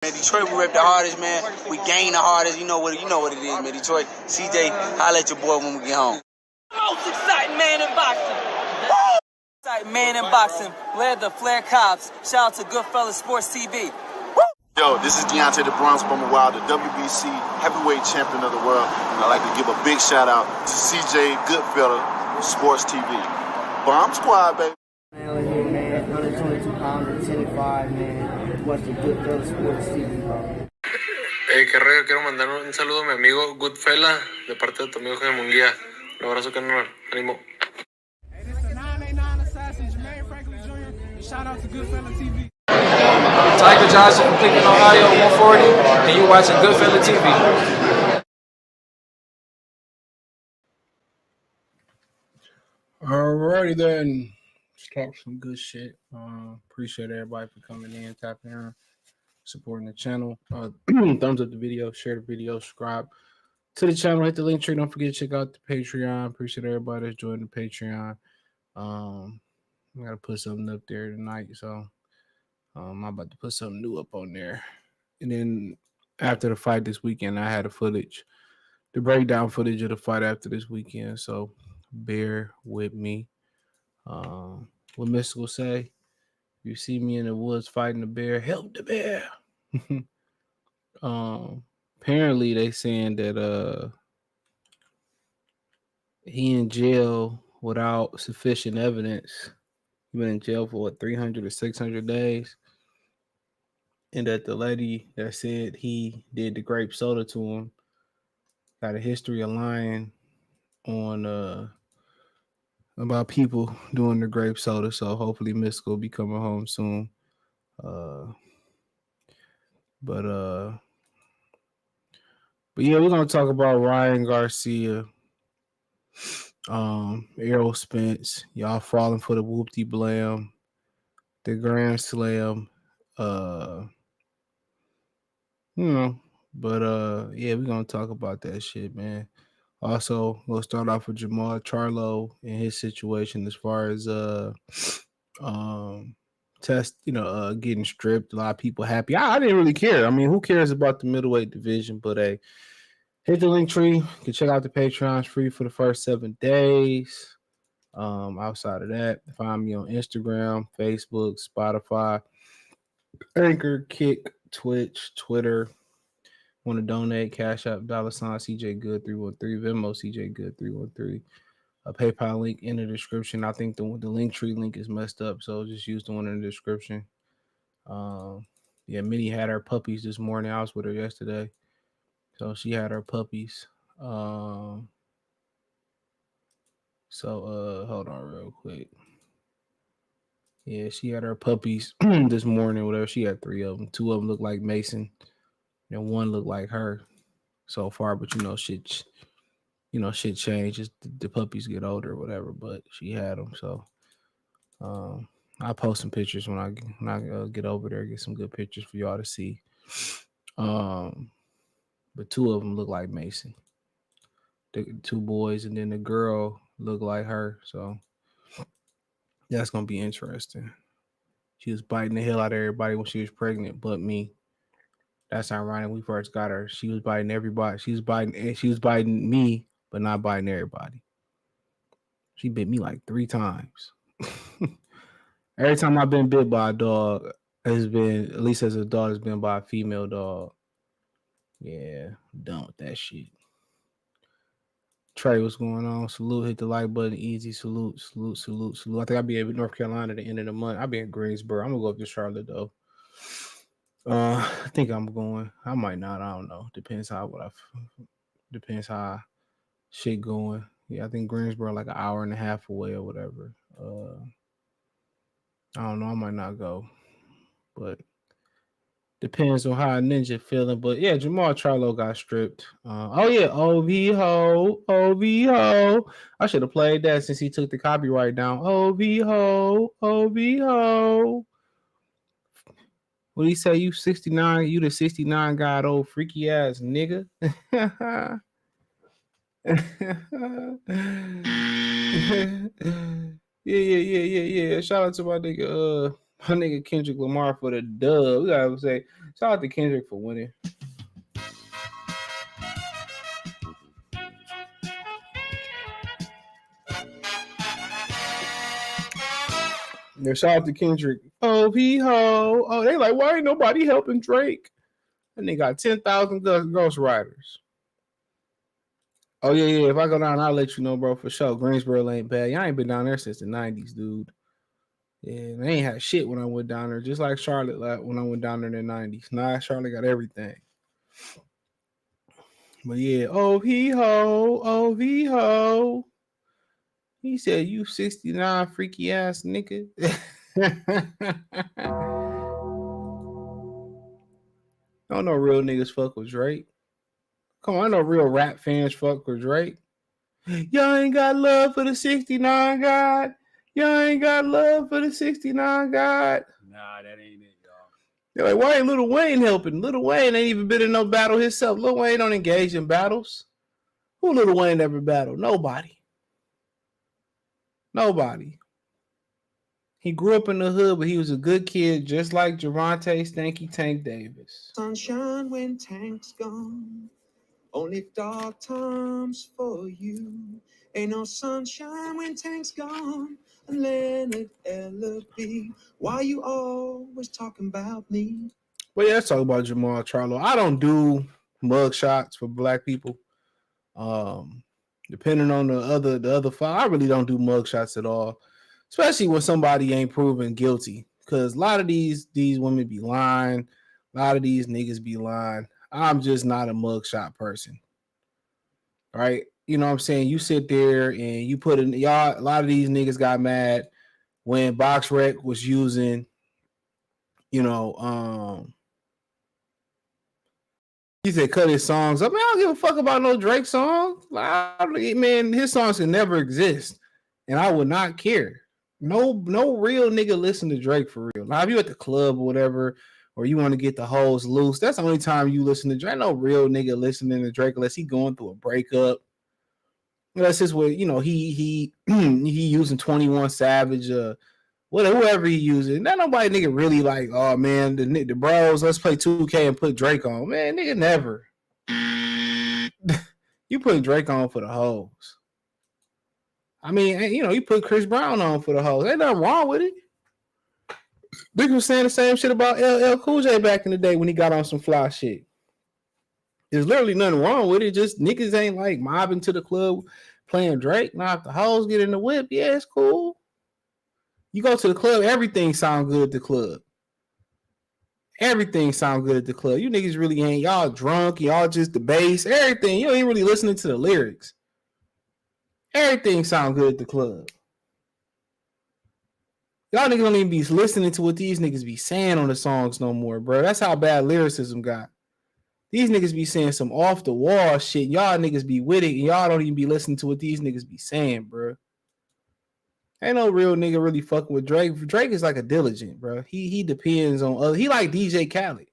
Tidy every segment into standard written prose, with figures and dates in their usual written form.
Man, Detroit, we rep the hardest, man. We gain the hardest. You know what it is, man. Detroit, CJ, holla at your boy when we get home. Most exciting man in boxing. Woo! Exciting man in boxing. Led the Flair Cops. Shout out to Goodfellas Sports TV. Woo! Yo, this is Deontay the Bronx Bummer Wild, the WBC heavyweight champion of the world. And I'd like to give a big shout out to CJ Goodfellas Sports TV. Bomb Squad, baby. Man, here, man. 122 pounds and 10.5, man. Watch the Goodfellas Sports TV, bro. Qué rollo, quiero mandar un saludo a mi amigo Goodfella de parte de tu amigo Jaime Munguía. Un abrazo, carnal. Ánimo. Hey, this is the 989 assassin, Jermaine Franklin Jr. Shout out to Goodfella TV. Tiger Johnson from Cleveland, Ohio, 140, and you watching Goodfella TV. Alrighty then. Let's talk some good shit. Appreciate everybody for coming in, tapping in, supporting the channel. Thumbs up the video, share the video, subscribe to the channel, hit the link tree. Don't forget to check out the Patreon. Appreciate everybody that's joining the Patreon. I gotta put something up there tonight, so I'm about to put something new up on there. And then after the fight this weekend, I had the breakdown footage of the fight after this weekend. So bear with me. What Mystical say? You see me in the woods fighting the bear, help the bear. Apparently they saying that he in jail without sufficient evidence. He been in jail for 300 or 600 days. And that the lady that said he did the grape soda to him got a history of lying on about people doing the grape soda. So hopefully Mystical will be coming home soon. But yeah, we're gonna talk about Ryan Garcia, Errol Spence, y'all falling for the whoopty blam, the Grand Slam, yeah, we're gonna talk about that shit, man. Also, we'll start off with Jermall Charlo and his situation as far as getting stripped. A lot of people happy. I didn't really care. I mean, who cares about the middleweight division? But hey, hit the link tree. You can check out the Patreon. It's free for the first 7 days. Outside of that, find me on Instagram, Facebook, Spotify, Anchor, Kick, Twitch, Twitter. Want to donate? Cash App, $ CJ Good 313, Venmo CJ Good 313. A PayPal link in the description. I think the link tree link is messed up, so just use the one in the description. Minnie had her puppies this morning. I was with her yesterday, so she had her puppies. Hold on real quick. Yeah, she had her puppies this morning. Whatever, she had 3 of them. 2 of them look like Mason. And 1 looked like her so far, but shit changes. The puppies get older or whatever, but she had them. So I'll post some pictures when I get over there, get some good pictures for y'all to see. But 2 of them look like Mason. The 2 boys, and then the girl looked like her. So that's going to be interesting. She was biting the hell out of everybody when she was pregnant, but me. That's ironic. We first got her. She was biting everybody. She was biting me, but not biting everybody. She bit me like 3 times. Every time I've been bit by a dog, has been, at least as a dog, has been by a female dog. Yeah, I'm done with that shit. Trey, what's going on? Salute, hit the like button. Easy, salute. I think I'll be in North Carolina at the end of the month. I'll be in Greensboro. I'm gonna go up to Charlotte though. I think I'm going. I might not. I don't know. Depends how shit going. Yeah, I think Greensboro like an hour and a half away or whatever. I don't know. I might not go, but depends on how a ninja feeling. But yeah, Jermall Charlo got stripped. OV ho. I should have played that since he took the copyright down. OV ho. What do you say? You 69? You the 69 guy, old freaky ass nigga? Yeah. Shout out to my nigga My nigga Kendrick Lamar for the dub. We gotta say, shout out to Kendrick for winning. Yeah, shout out to Kendrick. Oh, ho. Oh, they like, why ain't nobody helping Drake? And they got 10,000 ghostwriters. Oh, yeah. If I go down, I'll let you know, bro, for sure. Greensboro ain't bad. Y'all ain't been down there since the 90s, dude. Yeah, they ain't had shit when I went down there. Just like Charlotte when I went down there in the 90s. Nah, Charlotte got everything. But yeah, oh, ho. He said, you 69 freaky ass nigga. Don't know real niggas fuck with Drake. Come on, I know real rap fans fuck with Drake. Y'all ain't got love for the 69 God. Y'all ain't got love for the 69 God. Nah, that ain't it, y'all. They're like, why ain't Lil Wayne helping? Lil Wayne ain't even been in no battle himself. Lil Wayne don't engage in battles. Who Lil Wayne ever battled? Nobody. He grew up in the hood, but he was a good kid, just like Javante Stanky Tank Davis. Sunshine when Tank's gone. Only dark times for you. Ain't no sunshine when Tank's gone. And Leonard L.B. Why you always talking about me? Well, yeah, let's talk about Jermall Charlo. I don't do mug shots for black people. Depending on the other file, I really don't do mug shots at all. Especially when somebody ain't proven guilty. Because a lot of these women be lying. A lot of these niggas be lying. I'm just not a mugshot person. All right. You know what I'm saying? You sit there and you put in y'all, a lot of these niggas got mad when BoxRec was using, he said cut his songs up. Man, I don't give a fuck about no Drake song. Man, his songs can never exist. And I would not care. No real nigga listen to Drake for real. Now, if you at the club or whatever, or you want to get the hoes loose, that's the only time you listen to Drake. No real nigga listening to Drake unless he going through a breakup. That's just what, he using 21 Savage, whoever he using. Not nobody nigga really like, oh man, the bros, let's play 2K and put Drake on. Man, nigga never. You put Drake on for the hoes. I mean, you put Chris Brown on for the hoes. Ain't nothing wrong with it. Niggas was saying the same shit about LL Cool J back in the day when he got on some fly shit. There's literally nothing wrong with it. Just niggas ain't like mobbing to the club playing Drake. Now if the hoes get in the whip, yeah, it's cool. You go to the club, everything sound good at the club. Everything sound good at the club. You niggas really ain't. Y'all drunk. Y'all just the bass. Everything. You ain't really listening to the lyrics. Everything sound good at the club. Y'all niggas don't even be listening to what these niggas be saying on the songs no more, bro. That's how bad lyricism got. These niggas be saying some off the wall shit. Y'all niggas be with it, and y'all don't even be listening to what these niggas be saying, bro. Ain't no real nigga really fucking with Drake. Drake is like a diligent, bro. He depends on other. He like DJ Khaled.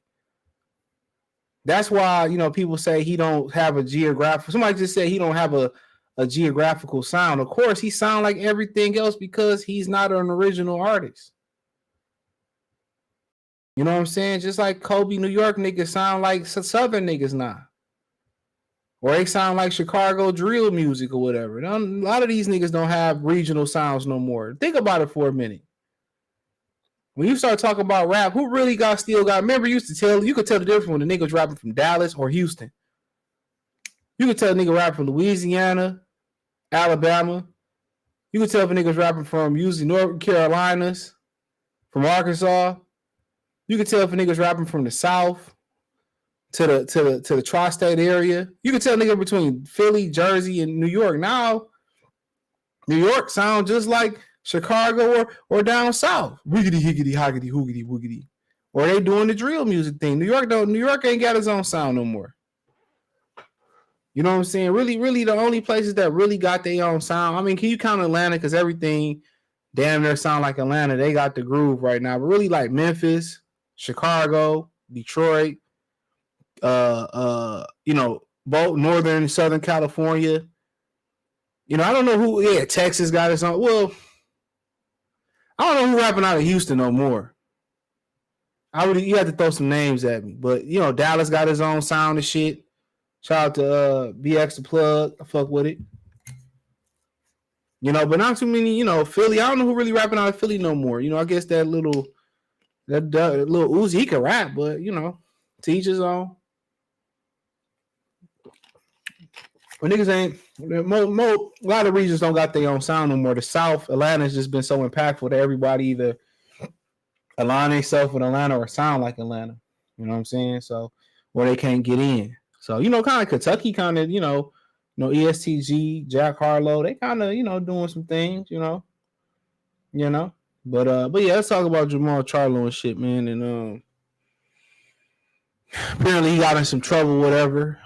That's why, people say he don't have a geographical. Somebody just said he don't have a geographical sound. Of course, he sound like everything else because he's not an original artist. You know what I'm saying? Just like Kobe, New York niggas sound like Southern niggas now. Or they sound like Chicago drill music or whatever. A lot of these niggas don't have regional sounds no more. Think about it for a minute. When you start talking about rap, who really still got, remember you could tell the difference when the nigga was rapping from Dallas or Houston. You could tell a nigga rapping from Louisiana, Alabama. You could tell if a nigga's rapping from usually North Carolinas, from Arkansas. You could tell if a nigga's rapping from the South to the tri-state area. You could tell a nigga between Philly, Jersey, and New York. Now, New York sounds just like Chicago or down south. Wiggity, higgity, hoggity, hoogity, woogity. Or they doing the drill music thing. New York ain't got its own sound no more. You know what I'm saying? Really, the only places that really got their own sound. I mean, can you count Atlanta? Because everything damn near sound like Atlanta. They got the groove right now. But really like Memphis, Chicago, Detroit, both Northern and Southern California. I don't know who, Texas got its own. Well, I don't know who rapping out of Houston no more. You had to throw some names at me, but you know, Dallas got his own sound and shit. Shout out to BX the Plug. I fuck with it. You know, but not too many, you know, Philly. I don't know who really rapping out of Philly no more. You know, I guess that little Uzi, he can rap, but you know, to each his own. But niggas ain't a lot of regions don't got their own sound no more. The South, Atlanta's just been so impactful to everybody either align themselves with Atlanta or sound like Atlanta. You know what I'm saying? So where they can't get in. So, you know, kind of Kentucky, kind of, you know, ESTG, Jack Harlow, they kind of, you know, doing some things, you know. But yeah, let's talk about Jermall Charlo and shit, man. And apparently he got in some trouble, whatever.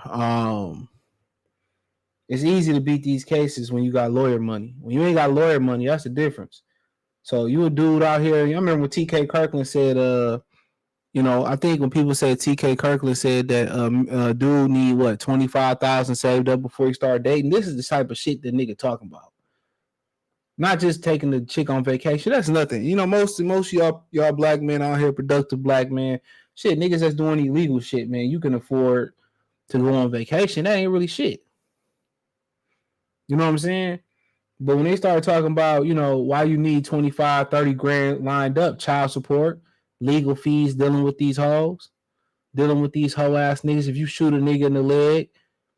It's easy to beat these cases when you got lawyer money. When you ain't got lawyer money, that's the difference. So you a dude out here. I remember when TK Kirkland said, you know, I think when people say TK Kirkland said that dude need what, 25,000 saved up before he started dating. This is the type of shit that nigga talking about. Not just taking the chick on vacation. That's nothing. You know, most of y'all black men out here, productive black men, shit, niggas that's doing illegal shit, man. You can afford to go on vacation. That ain't really shit. You know what I'm saying? But when they started talking about, you know, why you need 25, 30 grand lined up, child support, legal fees, dealing with these hoes, dealing with these hoe ass niggas. If you shoot a nigga in the leg,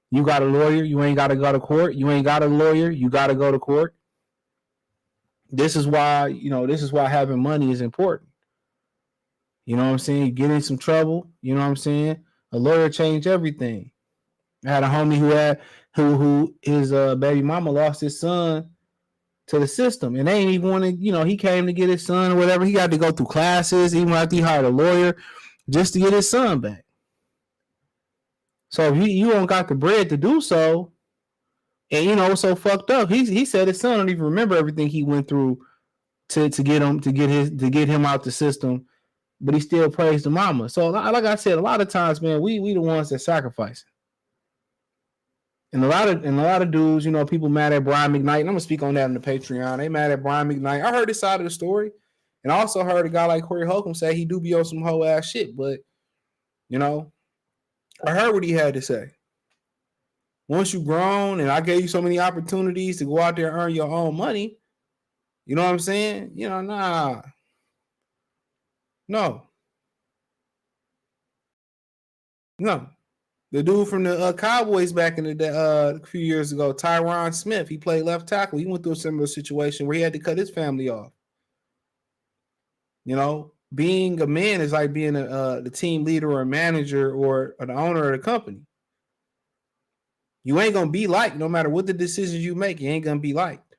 you got a lawyer, you ain't got to go to court. You ain't got a lawyer, you got to go to court. This is why, you know, having money is important. You know what I'm saying? You get in some trouble, you know what I'm saying? A lawyer changed everything. I had a homie who his baby mama lost his son to the system, and they ain't even want to, you know, he came to get his son or whatever. He got to go through classes, even after he hired a lawyer just to get his son back. So if you don't got the bread to do so, and you know what's so fucked up, he said his son don't even remember everything he went through to get him out the system, but he still praised the mama. So like I said, a lot of times, man, we the ones that sacrifice. And a lot of dudes, you know, people mad at Brian McKnight. And I'm gonna speak on that in the Patreon. They mad at Brian McKnight. I heard this side of the story, and I also heard a guy like Corey Holcomb say he do be on some hoe ass shit. But you know, I heard what he had to say. Once you grown, and I gave you so many opportunities to go out there and earn your own money, you know what I'm saying? You know, no. The dude from the Cowboys back in the day, a few years ago, Tyron Smith, he played left tackle. He went through a similar situation where he had to cut his family off. You know, being a man is like being the team leader or a manager or the owner of the company. You ain't gonna be liked no matter what the decisions you make. You ain't gonna be liked.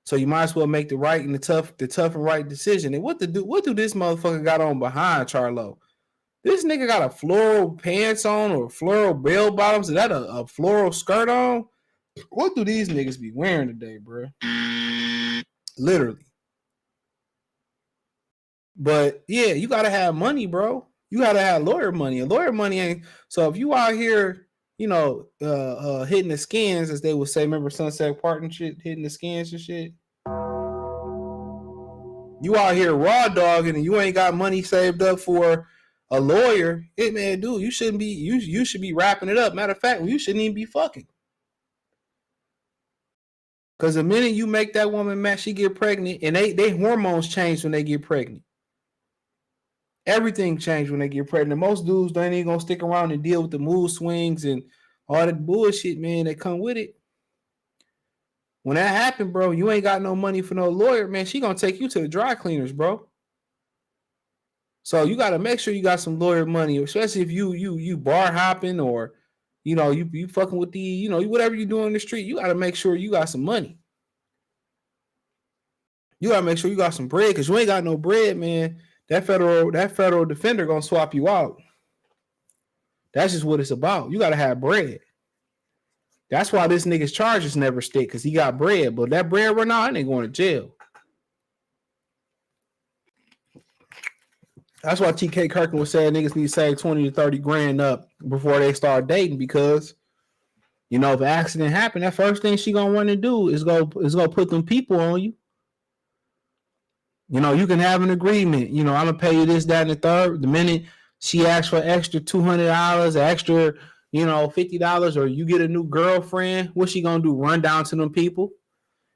So you might as well make the right and the tough and right decision. And what do this motherfucker got on behind Charlo? This nigga got a floral pants on or floral bell bottoms. Is that a floral skirt on? What do these niggas be wearing today, bro? Literally. But yeah, you gotta have money, bro. You gotta have lawyer money. And lawyer money ain't. So if you out here, you know, hitting the skins, as they would say, remember Sunset Park and shit, hitting the skins and shit. You out here raw dogging and you ain't got money saved up for a lawyer. Hey man, dude, you shouldn't be. You should be wrapping it up. Matter of fact, you shouldn't even be fucking. Because the minute you make that woman mad, she get pregnant, and they hormones change when they get pregnant. Everything changed when they get pregnant. Most dudes don't even gonna stick around and deal with the mood swings and all that bullshit, man, that come with it. When that happened, bro, you ain't got no money for no lawyer, man. She gonna take you to the dry cleaners, bro. So you gotta make sure you got some lawyer money, especially if you bar hopping or you know you fucking with the, you know, whatever you do in the street. You gotta make sure you got some money. You gotta make sure you got some bread, because you ain't got no bread, man. That federal defender gonna swap you out. That's just what it's about. You gotta have bread. That's why this nigga's charges never stick, because he got bread. But that bread run out, and they going to jail. That's why TK Kirkland was saying niggas need to save 20 to 30 grand up before they start dating, because, you know, if an accident happened, that first thing she gonna want to do is go put them people on you. You know, you can have an agreement. You know, I'm gonna pay you this, that, and the third. The minute she asks for extra $200, extra, you know, $50, or you get a new girlfriend, what's she gonna do? Run down to them people,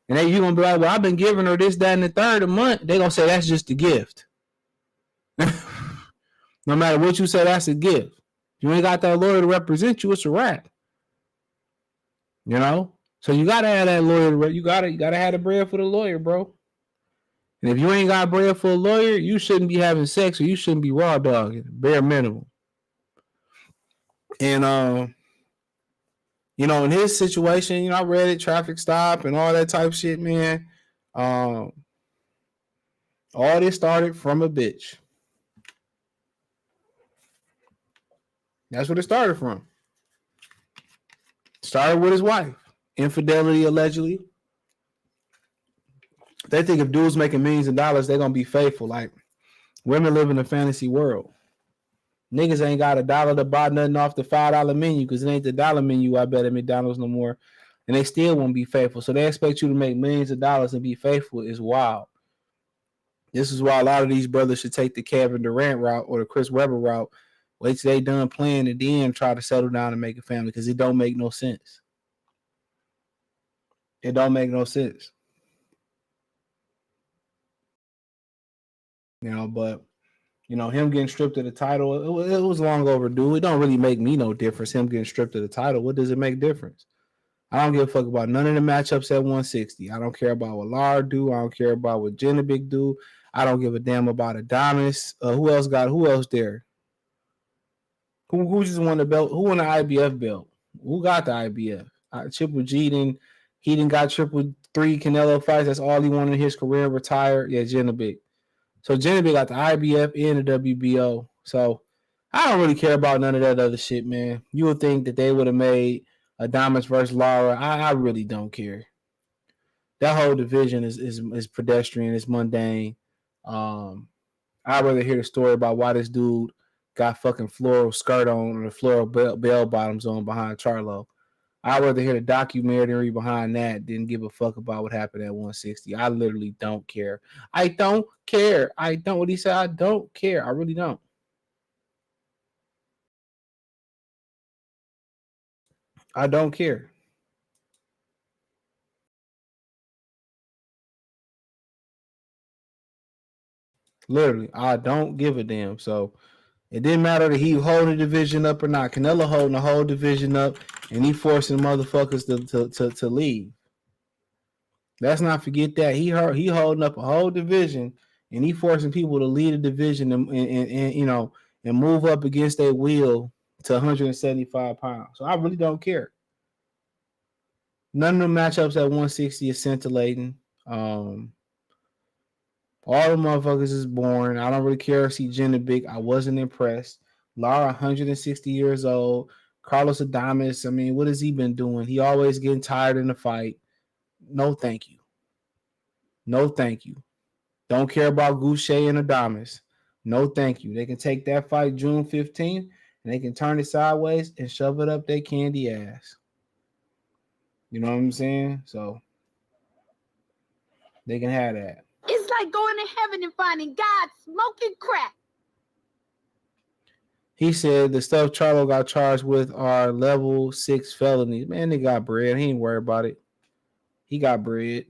and then you gonna be like, "Well, I've been giving her this, that, and the third a month." They gonna say that's just a gift. No matter what you say, that's a gift. If you ain't got that lawyer to represent you, it's a wrap. You know, so you gotta have that lawyer. You gotta have the bread for the lawyer, bro. And if you ain't got bread for a lawyer, you shouldn't be having sex, or you shouldn't be raw dogging, bare minimum. And you know, in his situation, you know, I read it, traffic stop and all that type of shit, man. All this started from a bitch. That's what it started from. Started with his wife. Infidelity, allegedly. They think if dudes making millions of dollars, they're going to be faithful. Like, women live in a fantasy world. Niggas ain't got $1 to buy nothing off the $5 menu because it ain't the dollar menu, I bet, at McDonald's no more. And they still won't be faithful. So they expect you to make millions of dollars and be faithful is wild. This is why a lot of these brothers should take the Kevin Durant route or the Chris Webber route. Wait till they done playing and then try to settle down and make a family, because it don't make no sense. It don't make no sense. You know, but, you know, him getting stripped of the title, it was long overdue. It don't really make me no difference, him getting stripped of the title. What does it make difference? I don't give a fuck about none of the matchups at 160. I don't care about what Lara do. I don't care about what Jenabik do. I don't give a damn about Adonis. Who else there? Who just won the belt? Who won the IBF belt? Who got the IBF? Triple G didn't got 3 Canelo fights. That's all he won in his career. Retired. Yeah, Jenabik. So Jenabik got the IBF and the WBO. So I don't really care about none of that other shit, man. You would think that they would have made Adonis versus Lara. I really don't care. That whole division is pedestrian. It's mundane. I'd rather hear the story about why this dude got fucking floral skirt on or floral bell bottoms on behind Charlo. I'd rather hear the documentary behind that than give a fuck about what happened at 160. I literally don't care. I don't care. What he said, I don't care. I really don't. I don't care. Literally, I don't give a damn. So it didn't matter that he holding the division up or not. Canelo holding the whole division up, and he forcing motherfuckers to leave. Let's not forget that he holding up a whole division, and he forcing people to leave the division and you know, and move up against their will to 175 pounds. So I really don't care. None of the matchups at 160 is scintillating. All the motherfuckers is boring. I don't really care to see Jenabik. I wasn't impressed. Lara, 160 years old. Carlos Adames, I mean, what has he been doing? He always getting tired in the fight. No, thank you. No, thank you. Don't care about Goucher and Adames. No, thank you. They can take that fight June 15th, and they can turn it sideways and shove it up their candy ass. You know what I'm saying? So they can have that. It's like going to heaven and finding God smoking crack. He said the stuff Charlo got charged with are level 6 felonies. Man, they got bread. He ain't worried about it. He got bread.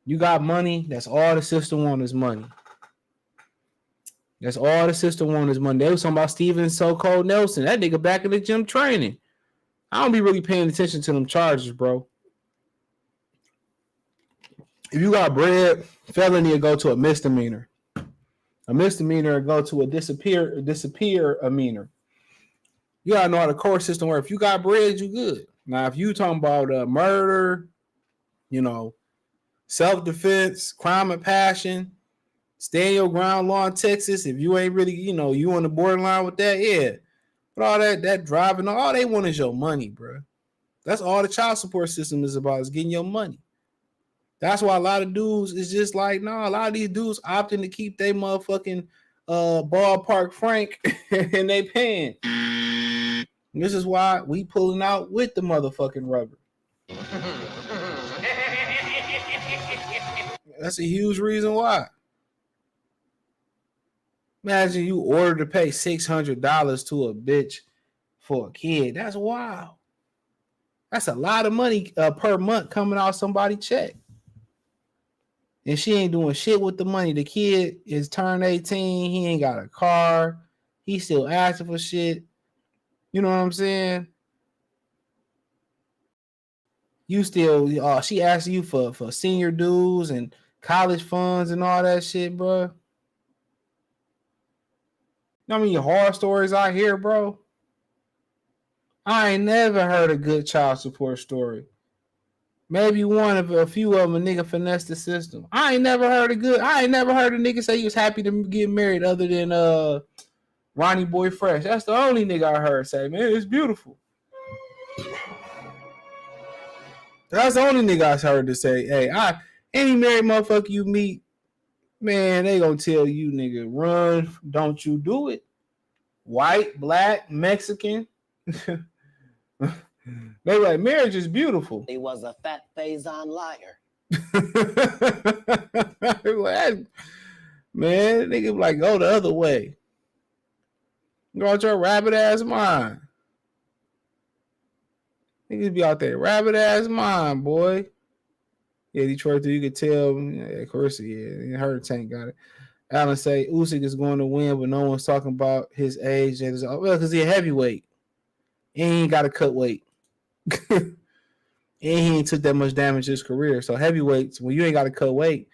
You got money. That's all the system wants is money. That's all the system wants is money. They was talking about Steven So-Called Nelson. That nigga back in the gym training. I don't be really paying attention to them charges, bro. If you got bread, felony will go to a misdemeanor. A misdemeanor will go to a disappear ammeanor. You gotta know how the court system works. If you got bread, you good. Now, if you talking about murder, you know, self-defense, crime of passion, stand your ground law in Texas, if you ain't really, you know, you on the borderline with that, yeah. But all that driving, all they want is your money, bro. That's all the child support system is about, is getting your money. That's why a lot of dudes is just like, no, a lot of these dudes opting to keep their motherfucking ballpark frank and they paying. This is why we pulling out with the motherfucking rubber. That's a huge reason why. Imagine you order to pay $600 to a bitch for a kid. That's wild. That's a lot of money per month coming out somebody's check. And she ain't doing shit with the money. The kid is turned 18. He ain't got a car. He still asking for shit. You know what I'm saying? You still, she asking you for senior dues and college funds and all that shit, bro. I mean, horror stories out here, bro. I ain't never heard a good child support story. Maybe one of a few of them, a nigga finessed the system. I ain't never heard a nigga say he was happy to get married other than Ronnie Boy Fresh. That's the only nigga I heard say, man, it's beautiful. That's the only nigga I heard to say, hey, any married motherfucker you meet, man, they gonna tell you, nigga, run, don't you do it. White, black, Mexican. They like, marriage is beautiful. He was a fat Faison liar. Man, nigga like, go the other way. Go out your rabbit ass mind. Niggas be out there rabbit ass mind, boy. Yeah, Detroit, you could tell. Yeah, of course, yeah. Her tank got it. Alan say Usyk is going to win, but no one's talking about his age. Well, because he's a heavyweight. And he ain't got to cut weight. And he ain't took that much damage in his career. So heavyweights, when you ain't got to cut weight,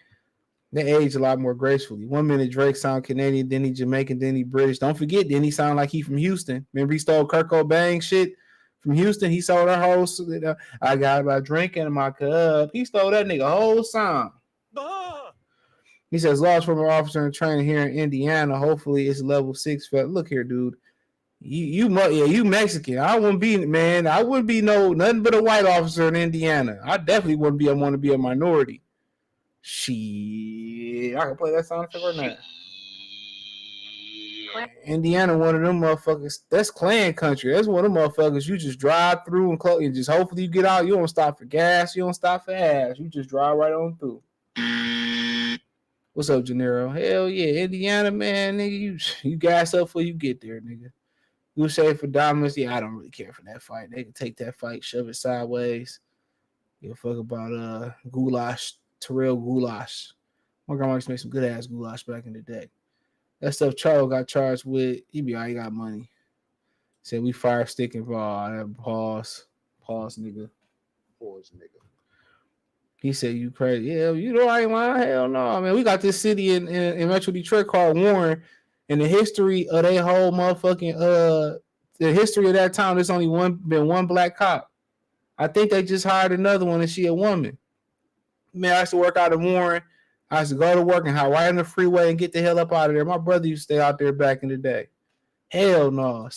they age a lot more gracefully. 1 minute Drake sound Canadian, then he Jamaican, then he British. Don't forget, then he sound like he from Houston. Remember he stole Kurt Cobain shit from Houston? He sold her whole, I got about drinking in my cup. He stole that nigga whole song. He says, lost from an officer in training here in Indiana. Hopefully it's level 6. Look here, dude. You Mexican. I wouldn't be nothing but a white officer in Indiana. I definitely want to be a minority. Shit. I can play that sound effect right now. Indiana, one of them motherfuckers. That's Klan country. That's one of them motherfuckers. You just drive through and just hopefully you get out. You don't stop for gas. You don't stop for ass. You just drive right on through. What's up, Gennaro? Hell yeah, Indiana, man, nigga. You gas up before you get there, nigga. You say for dominance, yeah, I don't really care for that fight. They can take that fight, shove it sideways. Give a fuck about goulash, Terrell goulash. My grandma used to make some good ass goulash back in the day. That stuff Charlo got charged with, he got money. Said we fire stick involved. Pause, nigga. Pause, nigga. He said, you crazy. Yeah, you know I ain't lying. Hell no, man. We got this city in Metro Detroit called Warren. In the history of their whole motherfucking the history of that town, there's only been one black cop. I think they just hired another one, and she a woman. Man, I used to work out in Warren. I used to go to work and hide right on the freeway and get the hell up out of there. My brother used to stay out there back in the day. Hell no.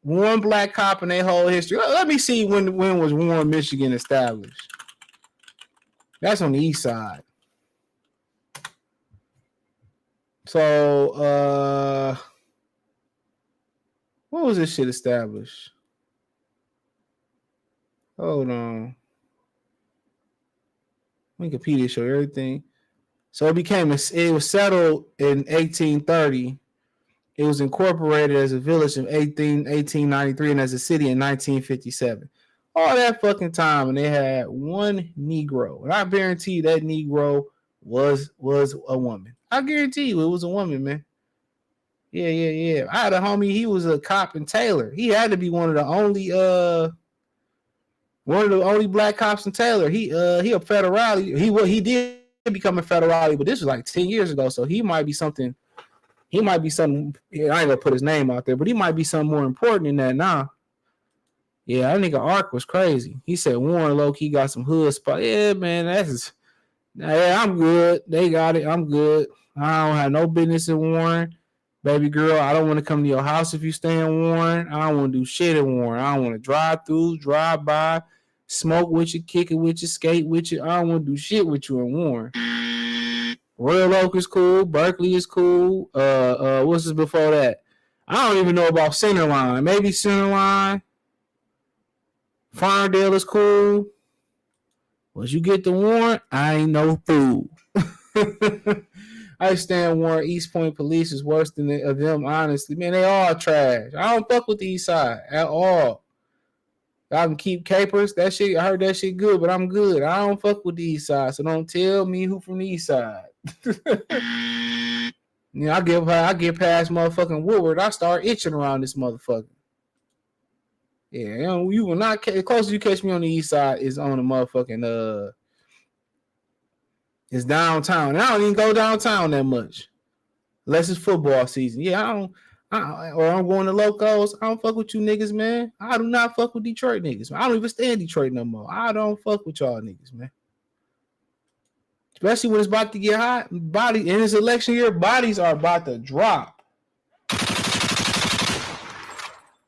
One black cop in their whole history. Let me see when was Warren, Michigan established. That's on the east side. So, what was this shit established? Hold on. Wikipedia show everything. So it was settled in 1830. It was incorporated as a village in 1893 and as a city in 1957. All that fucking time, and they had one Negro. And I guarantee you that Negro was a woman. I guarantee you it was a woman, man. Yeah. I had a homie, he was a cop in Taylor. He had to be one of the only black cops in Taylor. He a federale. He did become a federale, but this was like 10 years ago. So he might be something. I ain't gonna put his name out there, but he might be something more important than that now. Yeah, that nigga Ark was crazy. He said Warren low-key got some hood spot. Yeah, man, I'm good. They got it. I'm good. I don't have no business in Warren. Baby girl, I don't want to come to your house if you stay in Warren. I don't want to do shit in Warren. I don't want to drive through, drive by, smoke with you, kick it with you, skate with you. I don't want to do shit with you in Warren. Royal Oak is cool. Berkeley is cool. What's this before that? I don't even know about Centerline. Maybe Centerline. Farmdale is cool. Once you get the Warren, I ain't no fool. I understand Warren East Point police is worse than them, honestly. Man, they all trash. I don't fuck with the East Side at all. I can keep capers. That shit, I heard that shit good, but I'm good. I don't fuck with the East Side, so don't tell me who from the East Side. You know, I get past motherfucking Woodward, I start itching around this motherfucker. Yeah, you know, you will not. The closest you catch me on the East Side is on the motherfucking it's downtown. And I don't even go downtown that much, unless it's football season. Yeah, or I'm going to locals. I don't fuck with you niggas, man. I do not fuck with Detroit niggas. I don't even stay in Detroit no more. I don't fuck with y'all niggas, man. Especially when it's about to get hot. Body in this election year, bodies are about to drop.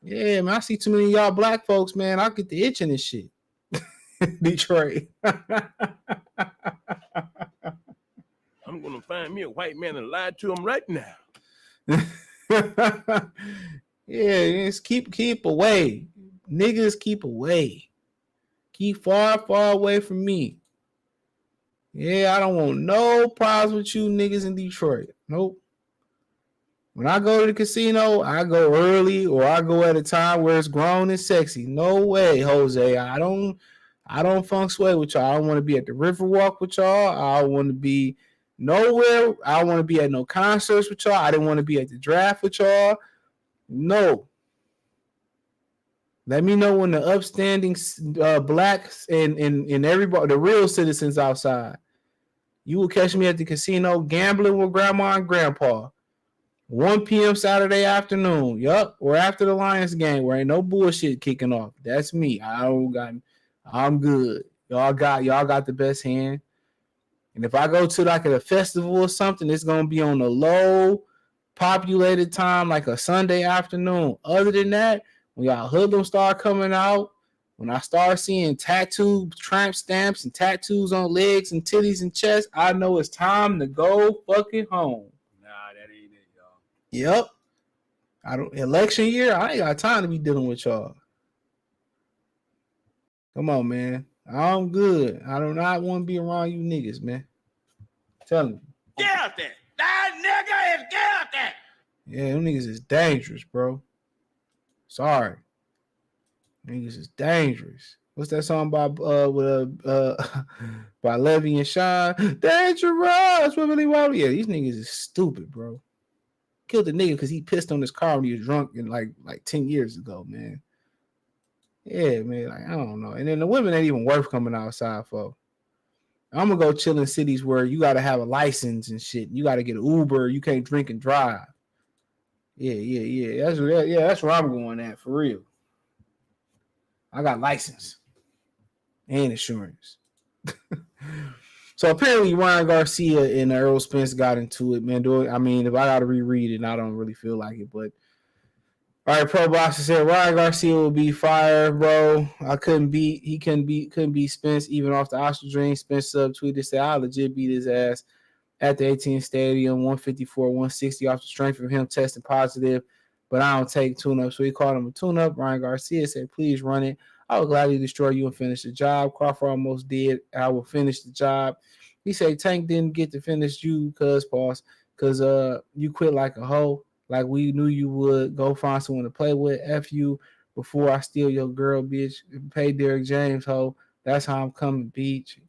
Yeah, man. I see too many of y'all black folks, man. I get the itch in this shit. Detroit. I'm gonna find me a white man and lie to him right now. Yeah, just keep away. Niggas keep away. Keep far away from me. Yeah, I don't want no problems with you niggas in Detroit. Nope. When I go to the casino, I go early or I go at a time where it's grown and sexy. No way, Jose. I don't funk sway with y'all. I don't want to be at the Riverwalk with y'all. I don't want to be nowhere. I don't want to be at no concerts with y'all. I didn't want to be at the draft with y'all. No. Let me know when the upstanding blacks and everybody, the real citizens outside. You will catch me at the casino gambling with grandma and grandpa. 1 p.m. Saturday afternoon. Yup. Or after the Lions game where ain't no bullshit kicking off. That's me. I'm good. Y'all got the best hand. And if I go to like a festival or something, it's gonna be on a low populated time, like a Sunday afternoon. Other than that, when y'all hoodlums start coming out, when I start seeing tattoo tramp stamps and tattoos on legs and titties and chest, I know it's time to go fucking home. Nah, that ain't it, y'all. Yep. Election year, I ain't got time to be dealing with y'all. Come on, man. I'm good. I do not want to be around you niggas, man. I'm telling you. Get out there. That nigga is get out there. Yeah, them niggas is dangerous, bro. Sorry. Niggas is dangerous. What's that song by by Levy and Sean? Dangerous. Yeah, these niggas is stupid, bro. Killed the nigga because he pissed on his car when he was drunk in like 10 years ago, man. Yeah, man. Like, I don't know. And then the women ain't even worth coming outside for. I'm gonna go chill in cities where you gotta have a license and shit. You gotta get an Uber. You can't drink and drive. Yeah. That's where I'm going at for real. I got license and insurance. So apparently Ryan Garcia and Errol Spence got into it, man. I mean, if I gotta reread it, I don't really feel like it, but all right, Pro Boxer said Ryan Garcia will be fired, bro. Couldn't beat Spence even off the Ostrich Dream. Spence subtweeted, said I legit beat his ass at the 18th Stadium, 154, 160 off the strength of him testing positive, but I don't take tune-up. So he called him a tune-up. Ryan Garcia said, please run it. I will gladly destroy you and finish the job. Crawford almost did. I will finish the job. He said Tank didn't get to finish you because you quit like a hoe. Like we knew you would. Go find someone to play with. F you before I steal your girl, bitch. Pay Derrick James, ho. That's how I'm coming, bitch.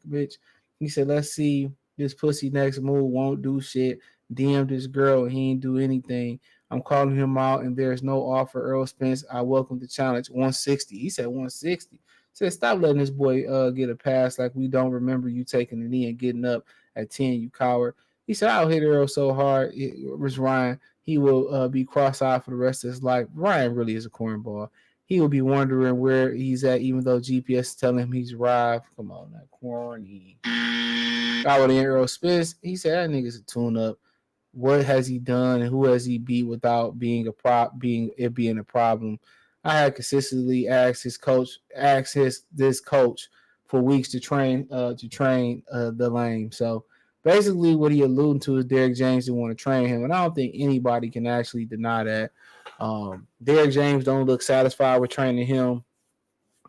He said, let's see this pussy next move. Won't do shit. DM this girl. He ain't do anything. I'm calling him out, and there's no offer. Errol Spence, I welcome the challenge. 160. He said 160. He said, stop letting this boy get a pass like we don't remember you taking the knee and getting up at 10, you coward. He said, I'll hit Errol so hard. It was Ryan. He will be cross-eyed for the rest of his life. Ryan really is a cornball. He will be wondering where he's at, even though GPS is telling him he's arrived. Come on, that corny. I would Errol Spence. He said that nigga's a tune-up. What has he done and who has he beat without being a problem? I had consistently asked this coach for weeks to train the lame. So basically, what he alluded to is Derrick James didn't want to train him, and I don't think anybody can actually deny that. Derrick James don't look satisfied with training him.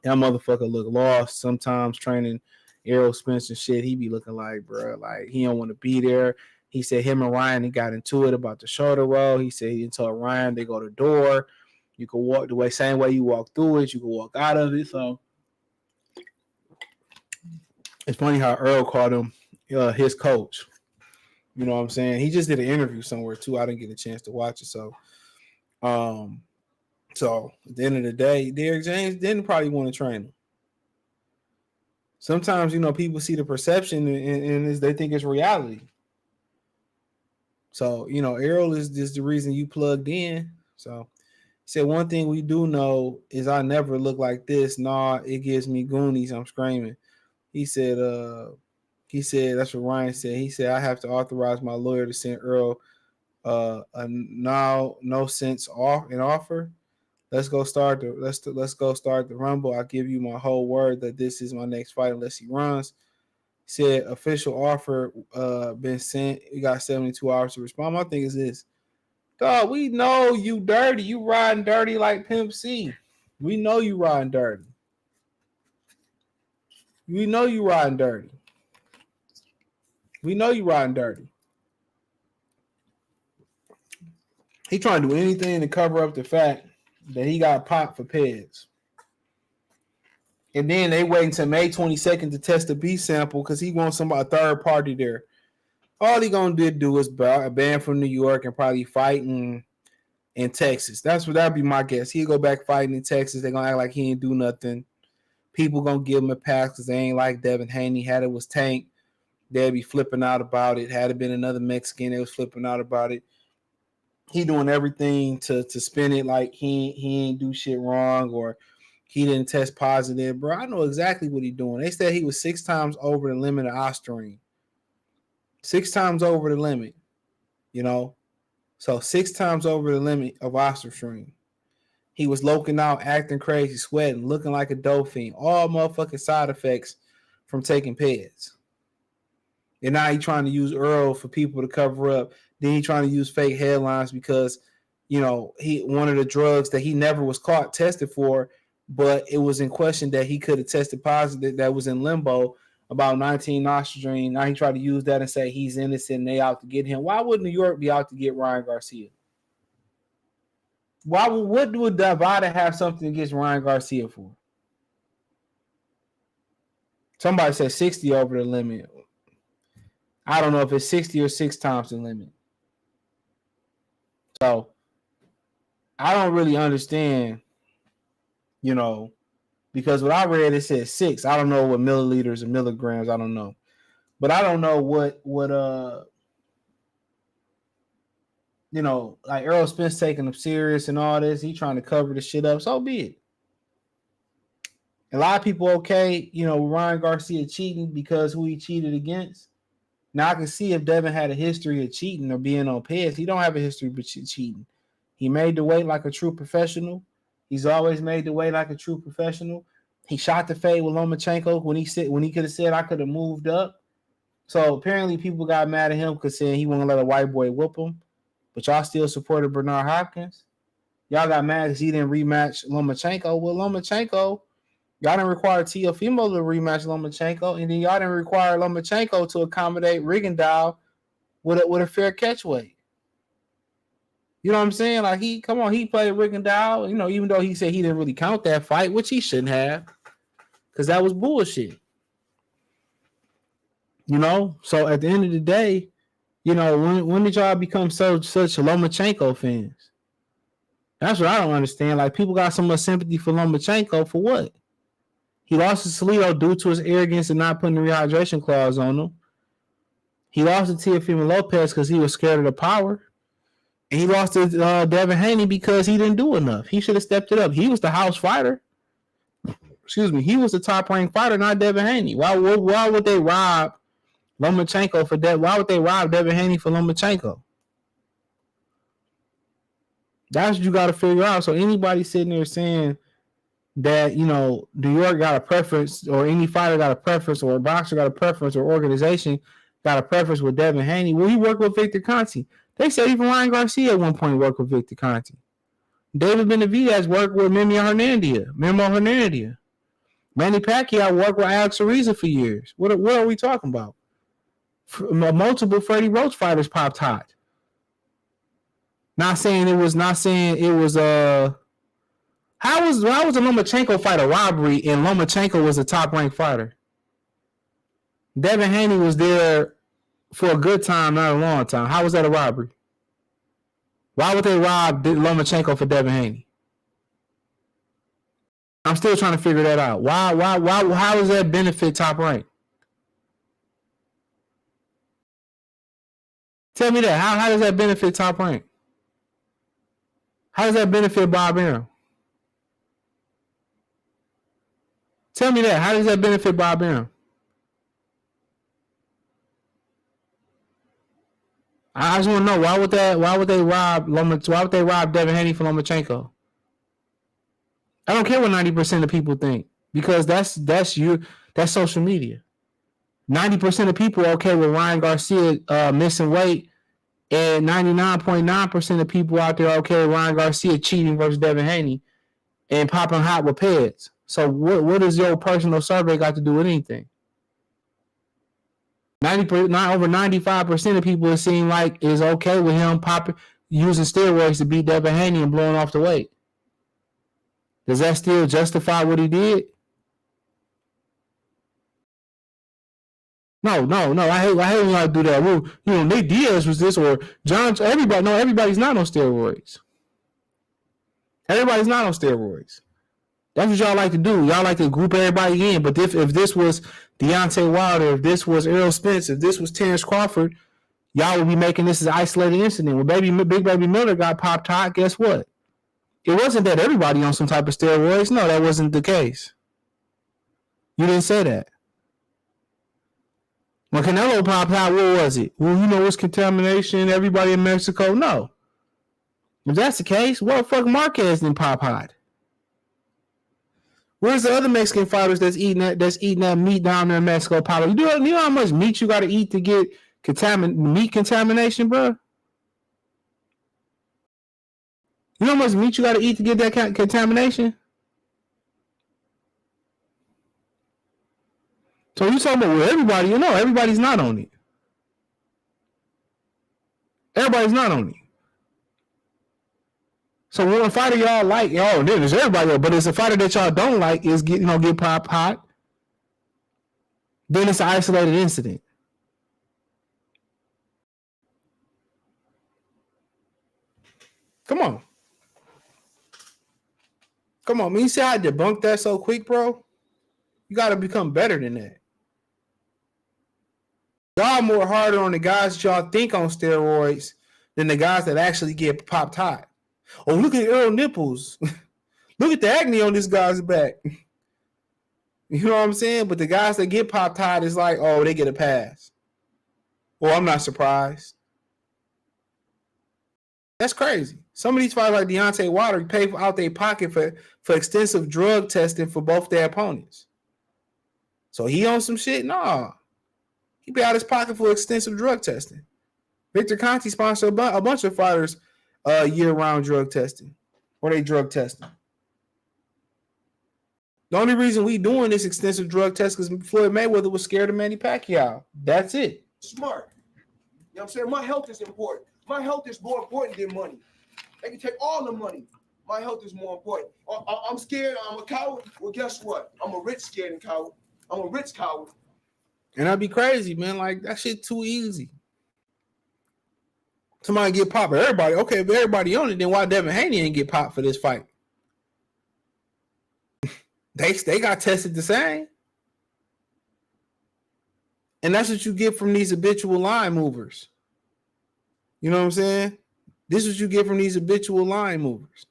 That motherfucker look lost sometimes training Errol Spence and shit, he be looking like, bro, like he don't want to be there. He said him and Ryan, they got into it about the shoulder roll. He said he told Ryan they go to the door. You can walk the same way you walk through it. You can walk out of it. So it's funny how Earl called him his coach. You know what I'm saying? He just did an interview somewhere too. I didn't get a chance to watch it. So at the end of the day, Derrick James didn't probably want to train him. Sometimes, people see the perception and they think it's reality. So, Errol is just the reason you plugged in. So he said, one thing we do know is I never look like this. Nah, it gives me Goonies. I'm screaming. He said, that's what Ryan said. He said, I have to authorize my lawyer to send Earl a no sense offer. Let's go start the Rumble. I give you my whole word that this is my next fight unless he runs. Said official offer been sent. We got 72 hours to respond. My thing is this. Dog, we know you dirty. You riding dirty like Pimp C. We know you riding dirty. We know you riding dirty. We know you riding dirty. He trying to do anything to cover up the fact that he got popped for peds. And then they wait until May 22nd to test the B sample because he wants a third party there. All he gonna do is ban from New York and probably fighting in Texas. That'd be my guess. He'll go back fighting in Texas. They're gonna act like he ain't do nothing. People gonna give him a pass because they ain't like Devin Haney. Had it was Tank, they'd be flipping out about it. Had it been another Mexican, they was flipping out about it. He doing everything to spin it like he ain't do shit wrong or he didn't test positive. Bro, I know exactly what he doing. They said he was 6 times over the limit of Ostarine. 6 times over the limit, So 6 times over the limit of Ostarine. He was loking out, acting crazy, sweating, looking like a dolphin. All motherfucking side effects from taking peds. And now he trying to use Earl for people to cover up. Then he trying to use fake headlines because, he one of the drugs that he never was caught tested for, but it was in question that he could have tested positive that was in limbo about 19-Nostrandine. Now he tried to use that and say he's innocent and they out to get him. Why would New York be out to get Ryan Garcia? What would Nevada have something against Ryan Garcia for? Somebody said 60 over the limit. I don't know if it's 60 or 6 times the limit. So I don't really understand, because what I read, it said 6. I don't know what milliliters and milligrams. I don't know. But I don't know what like Errol Spence taking him serious and all this. He trying to cover the shit up. So be it. A lot of people okay, Ryan Garcia cheating because who he cheated against. Now I can see if Devin had a history of cheating or being on peds. He don't have a history of cheating. He made the weight like a true professional. He's always made the weight like a true professional. He shot the fade with Lomachenko when he could have said I could have moved up. So apparently people got mad at him because saying he wouldn't let a white boy whoop him. But y'all still supported Bernard Hopkins. Y'all got mad because he didn't rematch Lomachenko. Well, Lomachenko, y'all didn't require Teofimo to rematch Lomachenko, and then y'all didn't require Lomachenko to accommodate Rigondeaux with a fair catch weight. You know what I'm saying? Like he played Rigondeaux, even though he said he didn't really count that fight, which he shouldn't have, because that was bullshit. So at the end of the day, when did y'all become such Lomachenko fans? That's what I don't understand. Like people got so much sympathy for Lomachenko for what? He lost to Salido due to his arrogance and not putting the rehydration clause on him. He lost to Teofimo Lopez because he was scared of the power. And he lost to Devin Haney because he didn't do enough. He should have stepped it up. He was the house fighter. Excuse me. He was the top-ranked fighter, not Devin Haney. Why would they rob Lomachenko for that? Why would they rob Devin Haney for Lomachenko? That's what you got to figure out. So anybody sitting there saying that, New York got a preference, or any fighter got a preference, or a boxer got a preference, or organization got a preference with Devin Haney. Well, he worked with Victor Conte. They said even Ryan Garcia at one point worked with Victor Conte. David Benavidez worked with Memo Hernandez. Manny Pacquiao worked with Alex Ariza for years. What are we talking about? Multiple Freddie Roach fighters popped hot. Not saying it was. How was the Lomachenko fight a robbery and Lomachenko was a top ranked fighter? Devin Haney was there for a good time, not a long time. How was that a robbery? Why would they rob Lomachenko for Devin Haney? I'm still trying to figure that out. Why? How does that benefit Top Rank? Tell me that. How does that benefit Top Rank? How does that benefit Bob Arum? Tell me that. How does that benefit Bob Arum? I just want to know why would they rob Devin Haney for Lomachenko? I don't care what 90% of people think, because that's social media. 90% of people are okay with Ryan Garcia missing weight, and 99.9% of people out there are okay with Ryan Garcia cheating versus Devin Haney and popping hot with pads. So what does your personal survey got to do with anything? Over 95% of people, it seem like, is okay with him using steroids to beat Devin Haney and blowing off the weight. Does that still justify what he did? No. I hate when y'all do that. Well, Nate Diaz was this, or John. Everybody's not on steroids. Everybody's not on steroids. That's what y'all like to do. Y'all like to group everybody in. But if this was Deontay Wilder, if this was Errol Spence, if this was Terrence Crawford, y'all would be making this an isolated incident. When Big Baby Miller got popped hot, guess what? It wasn't that everybody on some type of steroids. No, that wasn't the case. You didn't say that. When Canelo popped hot, what was it? Well, it's contamination, everybody in Mexico. No. If that's the case, what the fuck Marquez didn't pop hot? Where's the other Mexican fighters that's eating that meat down there in Mexico, Paulo? You know how much meat you got to eat to get meat contamination, bro? You know how much meat you got to eat to get that contamination? So you talking about everybody? Everybody's not on it. Everybody's not on it. So when a fighter y'all like, then there's everybody else, but it's a fighter that y'all don't like is get popped hot, then it's an isolated incident. Come on. Man, you see how I debunked that so quick, bro? You got to become better than that. Y'all more harder on the guys that y'all think on steroids than the guys that actually get popped hot. Oh, look at Earl nipples. Look at the acne on this guy's back. You know what I'm saying? But the guys that get popped hot is like, oh, they get a pass. Well, I'm not surprised. That's crazy. Some of these fighters like Deontay Wilder pay out their pocket for extensive drug testing for both their opponents. So he on some shit? Nah. He pay out his pocket for extensive drug testing. Victor Conte sponsored a bunch of fighters year-round drug testing, or they drug testing. The only reason we doing this extensive drug test is because Floyd Mayweather was scared of Manny Pacquiao. That's it. Smart. You know what I'm saying? My health is important. My health is more important than money. They can take all the money. My health is more important. I'm scared. I'm a coward. Well, guess what? I'm a rich scared coward. I'm a rich coward. And that'd be crazy, man. Like, that shit too easy. Somebody get popped. Everybody, okay, if everybody on it, then why Devin Haney ain't get popped for this fight? They got tested the same. And that's what you get from these habitual line movers. You know what I'm saying? This is what you get from these habitual line movers.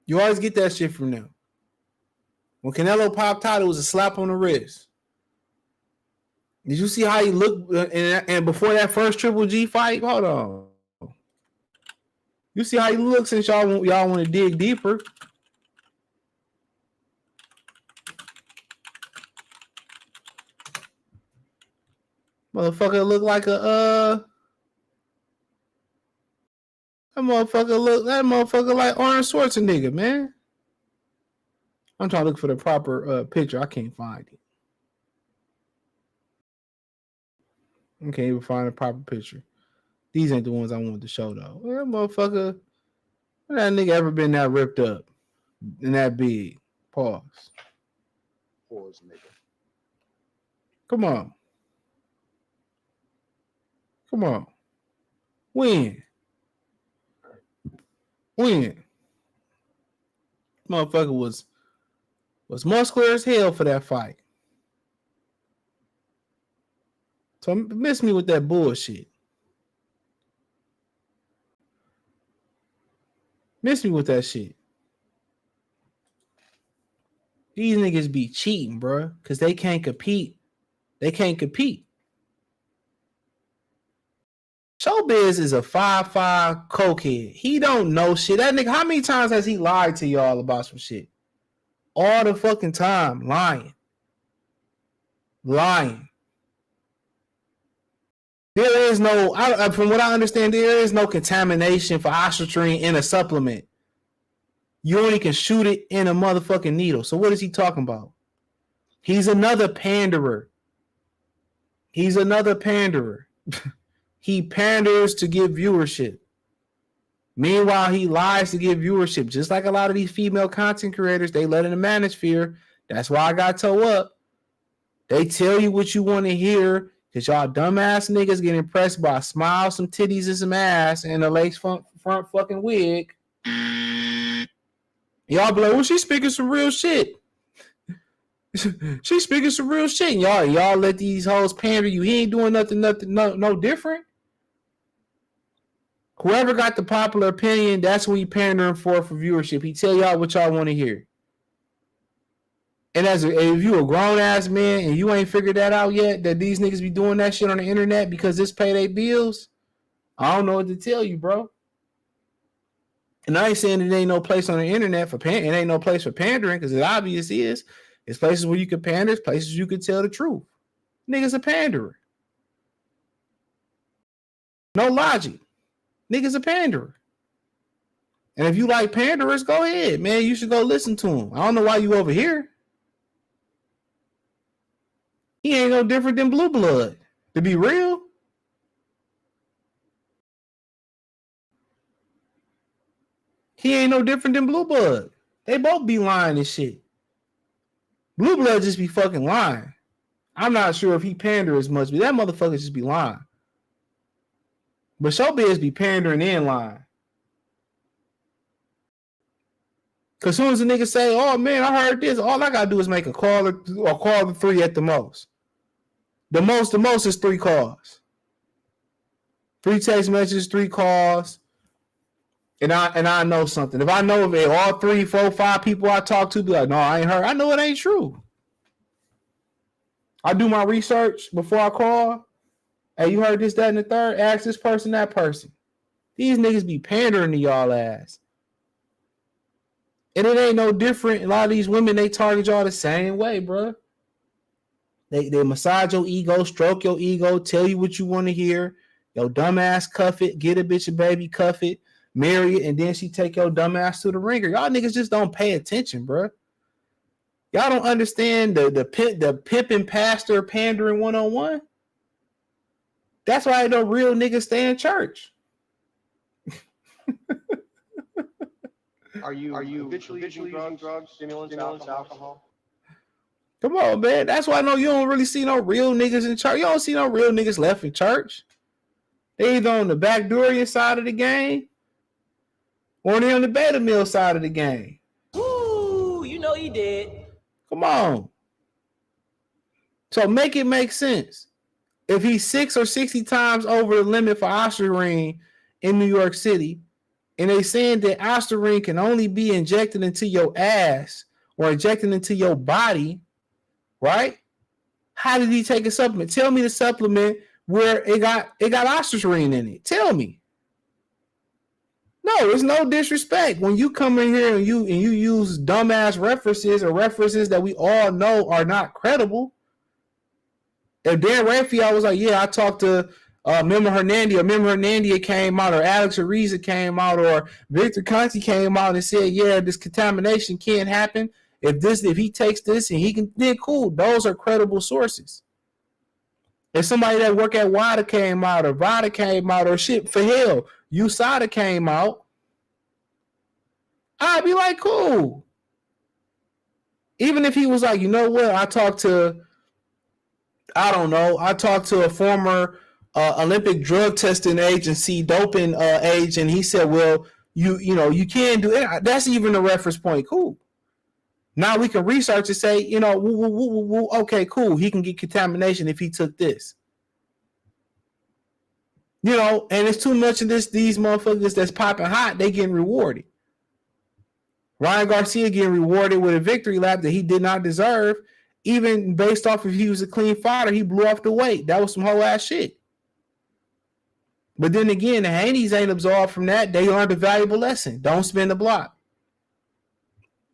You always get that shit from them. When Canelo popped out, it was a slap on the wrist. Did you see how he looked? And before that first Triple G fight, hold on. You see how he looks since y'all want to dig deeper. Motherfucker look like that motherfucker like Arnold Schwarzenegger, man. I'm trying to look for the proper picture. I can't find it. I can't even find a proper picture. These ain't the ones I wanted to show though. Well, motherfucker, that nigga ever been that ripped up and that big? Pause. Pause, nigga. Come on. Come on. When? Motherfucker was muscular as hell for that fight. So miss me with that bullshit. Miss me with that shit. These niggas be cheating, bro, because they can't compete. Showbiz is a 5'5" cokehead. He don't know shit. That nigga, how many times has he lied to y'all about some shit? All the fucking time. Lying. There is no, from what I understand, there is no contamination for ostarine in a supplement. You only can shoot it in a motherfucking needle. So what is he talking about? He's another panderer. He panders to get viewership. Meanwhile, he lies to get viewership. Just like a lot of these female content creators, they let in the manosphere. That's why I got toe up. They tell you what you want to hear because y'all dumbass niggas get impressed by a smile, some titties, and some ass and a lace front fucking wig. Y'all be like, well, she's speaking some real shit. She's speaking some real shit. And y'all let these hoes pander you. He ain't doing nothing, no different. Whoever got the popular opinion, that's what he pandering for viewership. He tell y'all what y'all want to hear. And if you a grown ass man and you ain't figured that out yet, that these niggas be doing that shit on the internet because this pay their bills, I don't know what to tell you, bro. And I ain't saying it ain't no place on the internet for it ain't no place for pandering, because it obvious is. It's places where you can pander, it's places you can tell the truth. Niggas a panderer. No logic. Niggas a panderer. And if you like panderers, go ahead, man. You should go listen to him. I don't know why you over here. He ain't no different than Blue Blood. To be real. He ain't no different than Blue Blood. They both be lying and shit. Blue Blood just be fucking lying. I'm not sure if he pander as much, but that motherfucker just be lying. But Showbiz be pandering and lying. Cause soon as a nigga say, "Oh man, I heard this," all I gotta do is make a call or call 3 at the most. The most is 3 calls. 3 text messages, 3 calls, and I know something. If I know if all 3, 4, 5 people I talk to be like, "No, I ain't heard." I know it ain't true. I do my research before I call. Hey, you heard this, that, and the third? Ask this person, that person. These niggas be pandering to y'all ass. And it ain't no different. A lot of these women, they target y'all the same way, bro. They massage your ego, stroke your ego, tell you what you want to hear. Yo, dumbass cuff it, get a bitch a baby, cuff it, marry it, and then she take your dumbass to the ringer. Y'all niggas just don't pay attention, bro. Y'all don't understand the pimp and pastor pandering 101. That's why the real niggas stay in church. Are you habitually using drugs, stimulants, alcohol? Come on, man. That's why I know you don't really see no real niggas in church. You don't see no real niggas left in church. They either on the backdoorian side of the game or they on the beta mill side of the game. Woo, you know he did. Come on. So make it make sense. If he's 6 or 60 times over the limit for ostarine in New York City, and they saying that ostarine can only be injected into your ass or injected into your body, right? How did he take a supplement? Tell me the supplement where it got ostarine in it. Tell me. No, it's no disrespect. When you come in here and you use dumbass references or references that we all know are not credible. If Dan Raphael was like, yeah, I talked to Memo Hernandez came out, or Alex Ariza came out, or Victor Conti came out and said, yeah, this contamination can't happen. if he takes this and he can, then cool. Those are credible sources. If somebody that work at WADA came out or VADA came out or shit, for hell, USADA came out, I'd be like, cool. Even if he was like, you know what, I talked to a former Olympic drug testing agency, doping agent. He said, well, you can do it. That's even a reference point. Cool. Now we can research and say, okay, cool. He can get contamination if he took this. And it's too much of this. These motherfuckers that's popping hot, they getting rewarded. Ryan Garcia getting rewarded with a victory lap that he did not deserve. Even based off if he was a clean fighter, he blew off the weight. That was some whole ass shit. But then again, the Haney's ain't absolved from that. They learned a valuable lesson. Don't spin the block.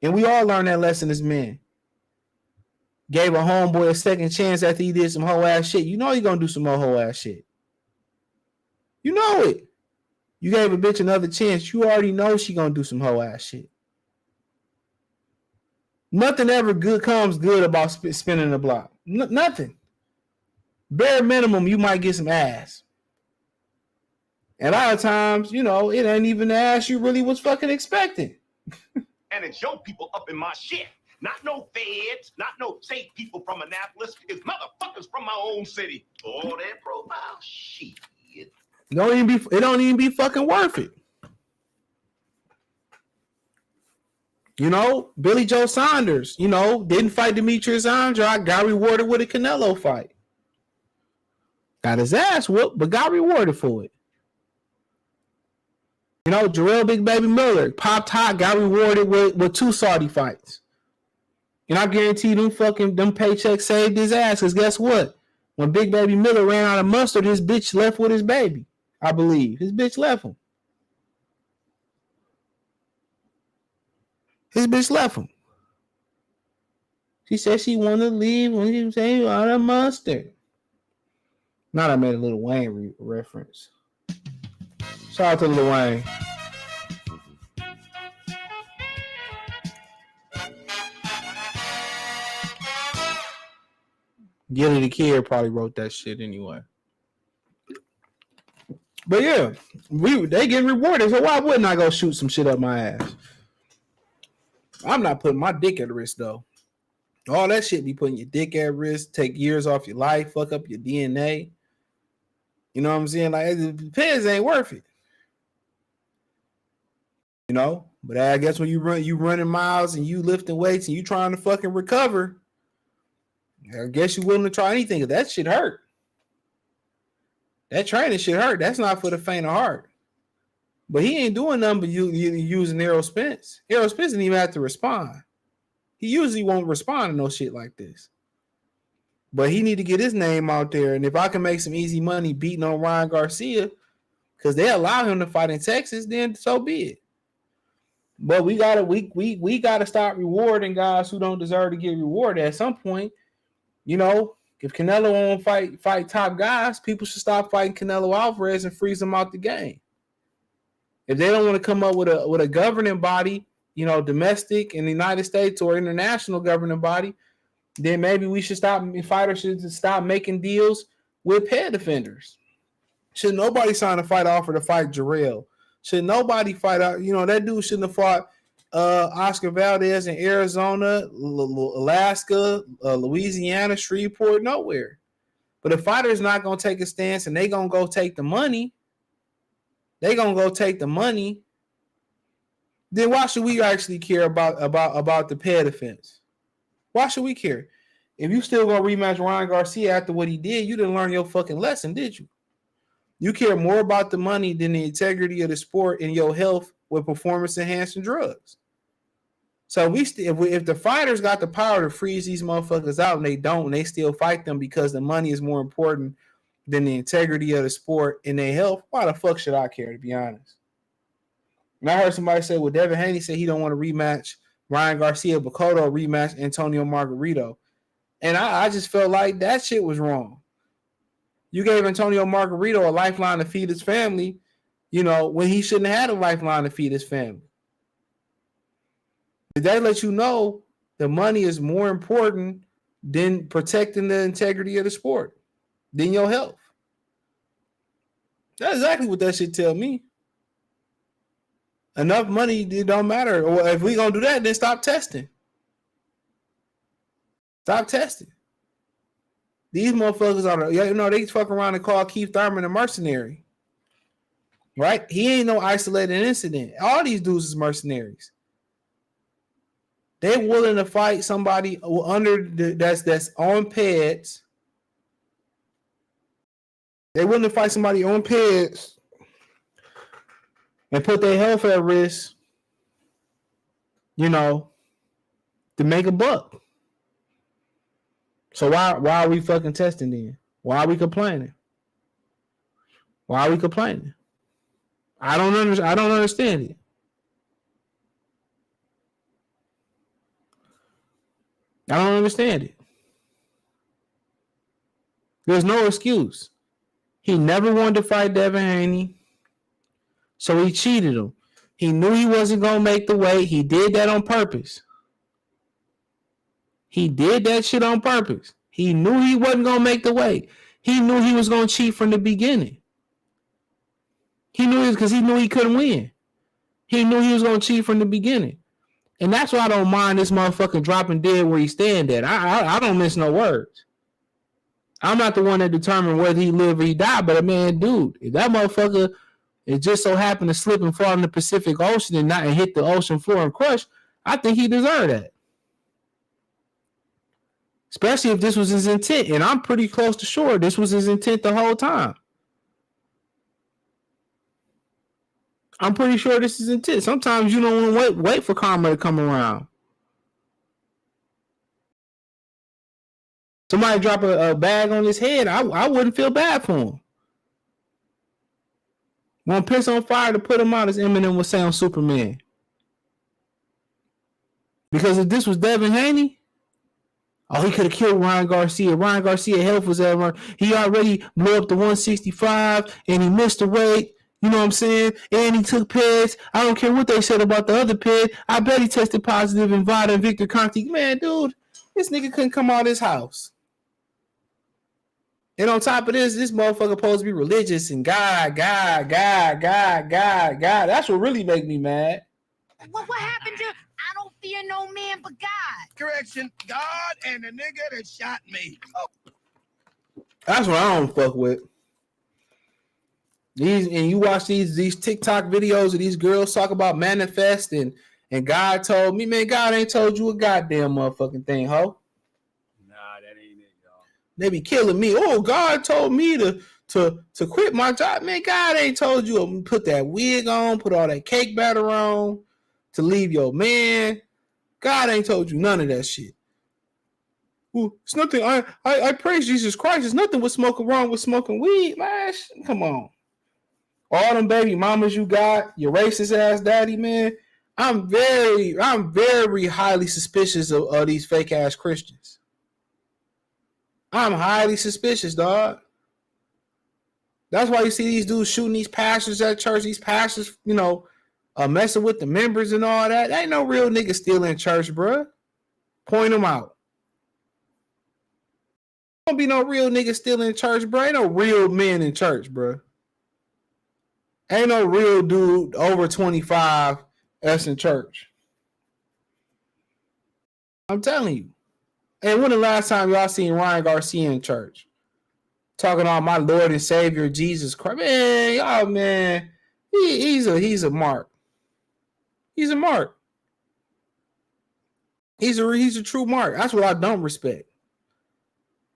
And we all learned that lesson as men. Gave a homeboy a second chance after he did some whole ass shit. You know he's gonna do some more whole ass shit. You know it. You gave a bitch another chance. You already know she gonna do some whole ass shit. Nothing ever good comes good about spinning the block. Nothing. Bare minimum, you might get some ass. And a lot of times, it ain't even the ass you really was fucking expecting. And it's your people up in my shit. Not no feds, not no safe people from Annapolis. It's motherfuckers from my own city. All that profile shit. It don't even be fucking worth it. Billy Joe Saunders, didn't fight Demetrius Andrade, got rewarded with a Canelo fight. Got his ass whooped, but got rewarded for it. Jerrell Big Baby Miller popped hot, got rewarded with 2 Saudi fights. And I guarantee them paychecks saved his ass, because guess what? When Big Baby Miller ran out of mustard, his bitch left with his baby, I believe. His bitch left him. His bitch left him. She said she wanted to leave when he was saying out of mustard. Now I made a Lil Wayne reference. Shout out to Lil Wayne. Gilly the Kid probably wrote that shit anyway. But yeah, they getting rewarded, so why wouldn't I go shoot some shit up my ass? I'm not putting my dick at risk, though. All that shit be putting your dick at risk, take years off your life, fuck up your DNA. You know what I'm saying? Like, the pens ain't worth it. But I guess when you running miles and you lifting weights and you trying to fucking recover, I guess you're willing to try anything, because that shit hurt. That training shit hurt. That's not for the faint of heart. But he ain't doing nothing but using Errol Spence. Errol Spence didn't even have to respond. He usually won't respond to no shit like this. But he need to get his name out there. And if I can make some easy money beating on Ryan Garcia, because they allow him to fight in Texas, then so be it. But we gotta stop rewarding guys who don't deserve to get rewarded. At some point, if Canelo won't fight top guys, people should stop fighting Canelo Alvarez and freeze them out the game. If they don't want to come up with a governing body, domestic in the United States or international governing body, then maybe fighters should stop making deals with pet defenders. Should nobody sign a fight offer to fight Jerrell? Should nobody fight out? That dude shouldn't have fought Oscar Valdez in Arizona, Alaska, Louisiana, Shreveport, nowhere. But a fighter is not going to take a stance and they going to go take the money. Then why should we actually care about the pay defense? Why should we care? If you still gonna rematch Ryan Garcia after what he did, you didn't learn your fucking lesson, did you? You care more about the money than the integrity of the sport and your health with performance-enhancing drugs. So if the fighters got the power to freeze these motherfuckers out and they don't, and they still fight them because the money is more important than the integrity of the sport and their health, why the fuck should I care, to be honest? And I heard somebody say, well, Devin Haney said he don't want to rematch Ryan Garcia, but Cotto rematch Antonio Margarito. And I just felt like that shit was wrong. You gave Antonio Margarito a lifeline to feed his family, when he shouldn't have had a lifeline to feed his family. Did they let you know the money is more important than protecting the integrity of the sport, than your health. That's exactly what that shit tell me. Enough money, it don't matter. Or if we gonna do that, then stop testing. Stop testing. These motherfuckers are, they fuck around and call Keith Thurman a mercenary. Right? He ain't no isolated incident. All these dudes is mercenaries. They're willing to fight somebody that's on PEDs. They're willing to fight somebody on PEDs and put their health at risk, to make a buck. So why are we fucking testing then? Why are we complaining? Why are we complaining? I don't understand it. I don't understand it. There's no excuse. He never wanted to fight Devin Haney, so he cheated him. He knew he wasn't going to make the weight. He did that on purpose. He did that shit on purpose. He knew he wasn't going to make the weight. He knew he was going to cheat from the beginning. He knew it because he knew he couldn't win. He knew he was going to cheat from the beginning. And that's why I don't mind this motherfucker dropping dead where he stand at. I don't miss no words. I'm not the one that determined whether he live or he die, but man, dude, if that motherfucker it just so happened to slip and fall in the Pacific Ocean and not hit the ocean floor and crush, I think he deserved that. Especially if this was his intent. And I'm pretty close to sure this was his intent the whole time. I'm pretty sure this is intent. Sometimes you don't want to wait for karma to come around. Somebody drop a bag on his head, I wouldn't feel bad for him. Want to piss on fire to put him out, as Eminem would say on Superman. Because if this was Devin Haney, he could have killed Ryan Garcia. Ryan Garcia health was ever. He already blew up to 165 and he missed the weight. You know what I'm saying? And he took PEDs. I don't care what they said about the other PED. I bet he tested positive in Vada and Victor Conti. Man, dude, this nigga couldn't come out of his house. And on top of this motherfucker supposed to be religious and God. That's what really make me mad. What happened to I don't fear no man but God? Correction, God and the nigga that shot me. That's what I don't fuck with. You watch these TikTok videos of these girls talk about manifest and God told me, man, God ain't told you a goddamn motherfucking thing, ho. Nah, that ain't it, y'all. They be killing me. Oh, God told me to quit my job. Man, God ain't told you to put that wig on, put all that cake batter on, to leave your man. God ain't told you none of that shit. Well, it's nothing. I praise Jesus Christ. There's nothing wrong with smoking weed, man. Come on. All them baby mamas you got, your racist ass daddy, man. I'm very highly suspicious of these fake ass Christians. I'm highly suspicious, dog. That's why you see these dudes shooting these pastors at church. These pastors, messing with the members and all that. Ain't no real niggas still in church, bruh. Point them out. Don't be no real niggas still in church, bro. Ain't no real men in church, bro. Ain't no real dude over 25 that's in church. I'm telling you. And when the last time y'all seen Ryan Garcia in church? Talking about my Lord and Savior Jesus Christ. Man, y'all, man. He's a mark. He's a mark. He's a true mark. That's what I don't respect.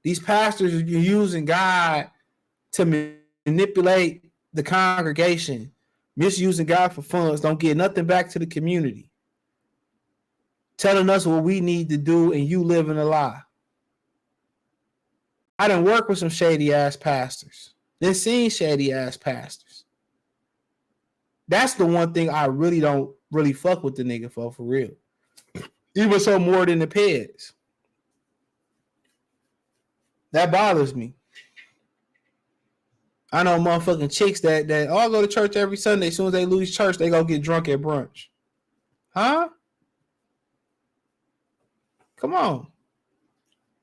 These pastors are using God to manipulate the congregation, misusing God for funds, don't get nothing back to the community. Telling us what we need to do and you living a lie. I done worked with some shady ass pastors. Then seen shady ass pastors. That's the one thing I really don't really fuck with the nigga for real. Even so more than the PEDs. That bothers me. I know motherfucking chicks that all go to church every Sunday. As soon as they lose church, they go get drunk at brunch. Huh? Come on.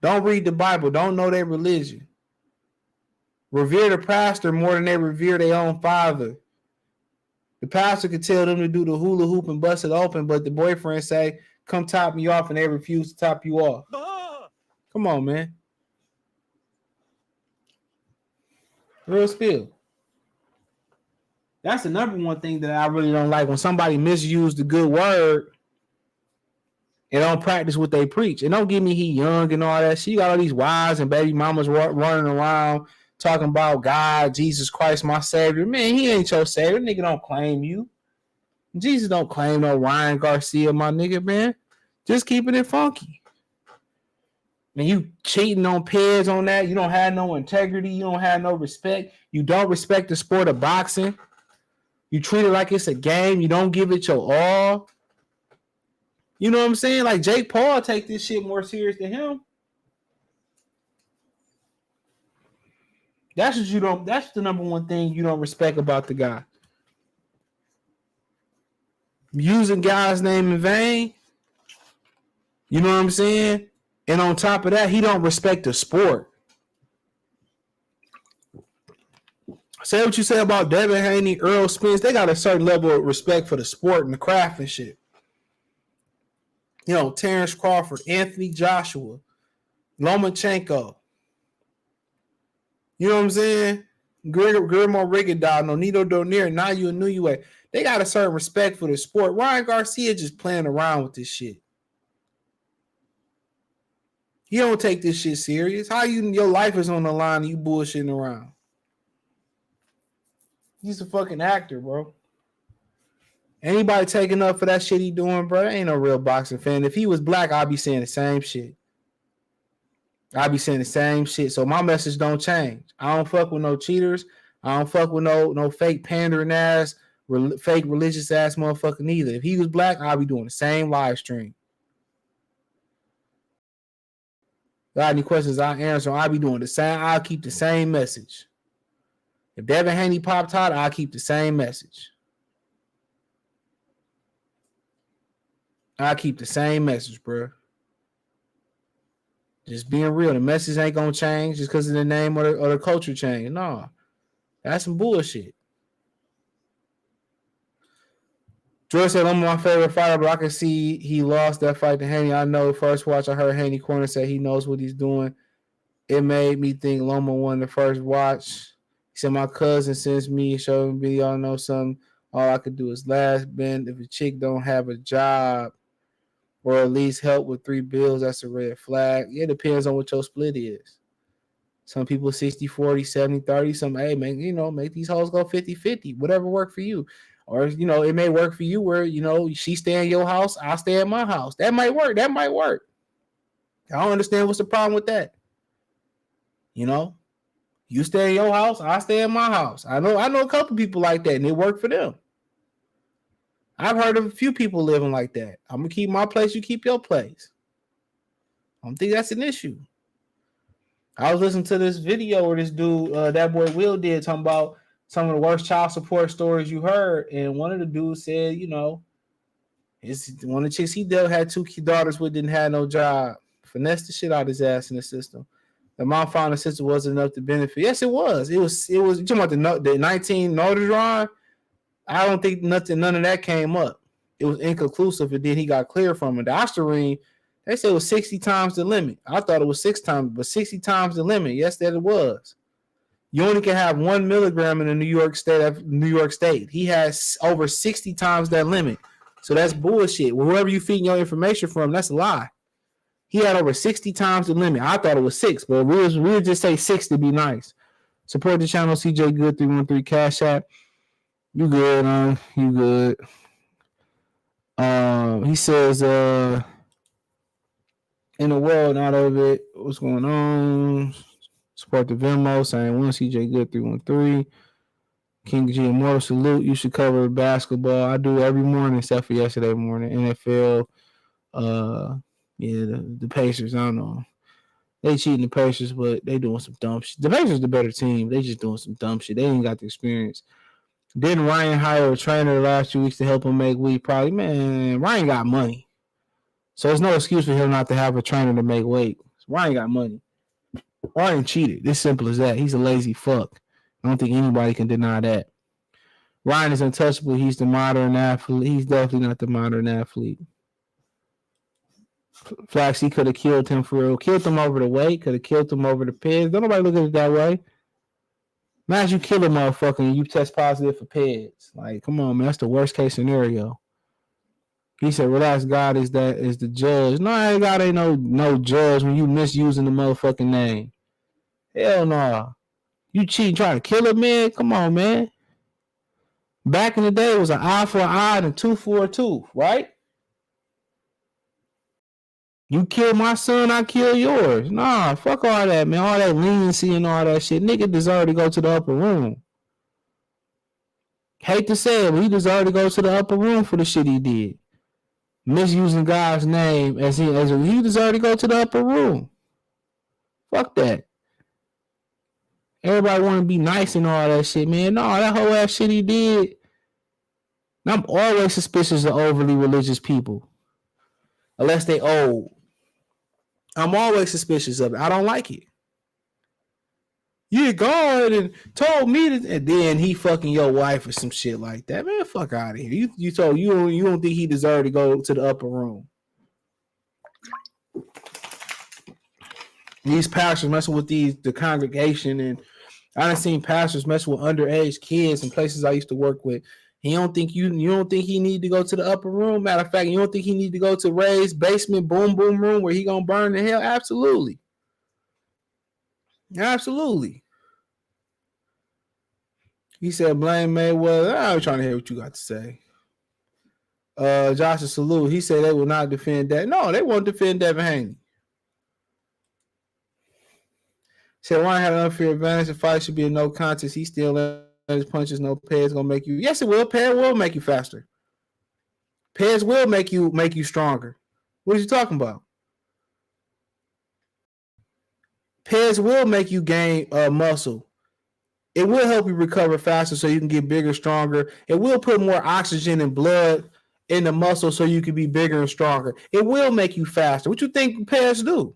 Don't read the Bible. Don't know their religion. Revere the pastor more than they revere their own father. The pastor could tell them to do the hula hoop and bust it open, but the boyfriend say, come top me off, and they refuse to top you off. Come on, man. Real spill. That's the number one thing that I really don't like, when somebody misuse the good word and don't practice what they preach. And don't give me he young and all that shit. You got all these wives and baby mamas running around talking about God, Jesus Christ, my savior. Man, he ain't your savior. Nigga don't claim you. Jesus don't claim no Ryan Garcia, my nigga, man. Just keeping it funky. Man, you cheating on peers on that. You don't have no integrity. You don't have no respect. You don't respect the sport of boxing. You treat it like it's a game. You don't give it your all. You know what I'm saying? Like Jake Paul take this shit more serious than him. That's what you don't. That's the number one thing you don't respect about the guy. Using God's name in vain. You know what I'm saying? And on top of that, he don't respect the sport. Say what you say about Devin Haney, Errol Spence. They got a certain level of respect for the sport and the craft and shit. You know, Terrence Crawford, Anthony Joshua, Lomachenko. You know what I'm saying? Guillermo Rigondeaux, Nonito Donaire, Nayu Inoue. They got a certain respect for the sport. Ryan Garcia just playing around with this shit. He don't take this shit serious. How your life is on the line and you bullshitting around? He's a fucking actor, bro. Anybody taking up for that shit he doing, bro? Ain't no real boxing fan. If he was black, I'd be saying the same shit. So my message don't change. I don't fuck with no cheaters. I don't fuck with no fake pandering ass, fake religious ass motherfucker neither. If he was black, I'd be doing the same live stream. Got any questions, I'll answer. I'll be doing the same. I'll keep the same message. If Devin Haney popped hot, I'll keep the same message. I'll keep the same message, bro. Just being real. The message ain't going to change just because of the name or the culture change. No. That's some bullshit. George said, I'm my favorite fighter, but I can see he lost that fight to Haney. I know first watch, I heard Haney Corner say he knows what he's doing. It made me think Loma won the first watch. He said, my cousin sends me, showed me, y'all know something. All I could do is last bend. If a chick don't have a job or at least help with 3 bills, that's a red flag. Yeah, it depends on what your split is. Some people 60-40, 70-30. Some, hey, man, make these hoes go 50-50. Whatever work for you. Or, it may work for you where, she stay in your house, I stay in my house. That might work. I don't understand what's the problem with that. You stay in your house, I stay in my house. I know a couple people like that, and it worked for them. I've heard of a few people living like that. I'm going to keep my place, you keep your place. I don't think that's an issue. I was listening to this video where this dude, that boy Will did, talking about some of the worst child support stories you heard. And one of the dudes said, one of the chicks he dealt had 2 daughters with, didn't have no job. Finessed the shit out of his ass in the system. The mom found the sister wasn't enough to benefit. Yes, it was. It was. You talking about the 19 Nordron? I don't think none of that came up. It was inconclusive, and then he got cleared from it. The Ostarine, they said it was 60 times the limit. I thought it was 6 times, but 60 times the limit. Yes, that it was. You only can have 1 milligram in the New York State. He has over 60 times that limit. So that's bullshit. Whoever you feeding your information from, that's a lie. He had over 60 times the limit. I thought it was 6, but we'll just say 6 to be nice. Support the channel, CJ Good 313 Cash App. You good, you good. He says, in the world, not of it. What's going on? Support the Venmo, saying 1 CJ Good 313. King G Immortal salute. You should cover basketball. I do every morning except for yesterday morning. NFL, the Pacers. I don't know. They cheating the Pacers, but they doing some dumb shit. The Pacers the better team. They just doing some dumb shit. They ain't got the experience. Didn't Ryan hire a trainer the last 2 weeks to help him make weed? Probably. Man, Ryan got money. So there's no excuse for him not to have a trainer to make weight. Ryan got money. Ryan cheated. It's simple as that. He's a lazy fuck. I don't think anybody can deny that. Ryan is untouchable. He's the modern athlete. He's definitely not the modern athlete. Flaxy could have killed him for real. Killed him over the weight. Could have killed him over the PEDs. Don't nobody look at it that way. Imagine you kill a motherfucker and you test positive for PEDs. Like, come on, man. That's the worst case scenario. He said, relax, God is the judge. No, God ain't no judge when you misusing the motherfucking name. Hell no. You cheating, trying to kill a man? Come on, man. Back in the day, it was an eye for an eye and a tooth for a tooth, right? You kill my son, I kill yours. Nah, fuck all that, man. All that leniency and all that shit. Nigga deserve to go to the upper room. Hate to say it, but he deserved to go to the upper room for the shit he did. Misusing God's name as he deserved to go to the upper room. Fuck that. Everybody want to be nice and all that shit, man. No, that whole ass shit he did. I'm always suspicious of overly religious people. Unless they old. I'm always suspicious of it. I don't like it. You God and told me that, and then he fucking your wife or some shit like that. Man, fuck out of here. You told you don't think he deserved to go to the upper room. These pastors messing with the congregation, and I done seen pastors messing with underage kids in places I used to work with. You don't think he need to go to the upper room? Matter of fact, you don't think he need to go to Ray's basement boom boom room where he gonna burn in hell? Absolutely. Absolutely. He said, blame Mayweather. I'm trying to hear what you got to say. Josh a salute. He said they will not defend that. No, they won't defend Devin Haney. Said Ryan had an unfair advantage. The fight should be a no contest. He still let his punches. No pads gonna make you. Yes, it will. Pad will make you faster. Pads will make you stronger. What are you talking about? Pads will make you gain muscle. It will help you recover faster so you can get bigger, stronger. It will put more oxygen and blood in the muscle so you can be bigger and stronger. It will make you faster. What you think pads do?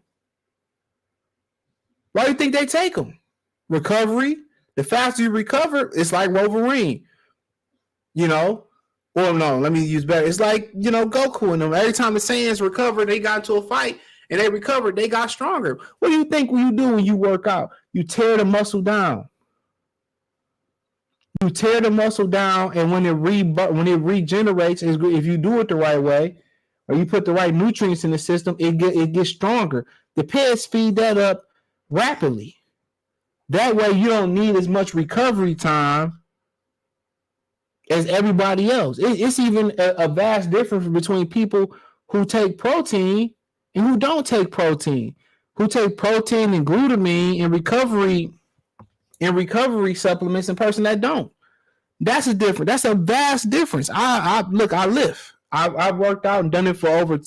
Why do you think they take them? Recovery. The faster you recover, it's like Wolverine. Well, no, let me use better. It's like, Goku and them. Every time the Saiyans recovered, they got into a fight and they recovered, they got stronger. What do you think you do when you work out? You tear the muscle down. You tear the muscle down, and when it regenerates, if you do it the right way, or you put the right nutrients in the system, it gets stronger. The pads feed that up rapidly. That way, you don't need as much recovery time as everybody else. It's even a vast difference between people who take protein and who don't take protein. Who take protein and glutamine and recovery supplements and person that don't. That's a vast difference. I lift. I've worked out and done it for over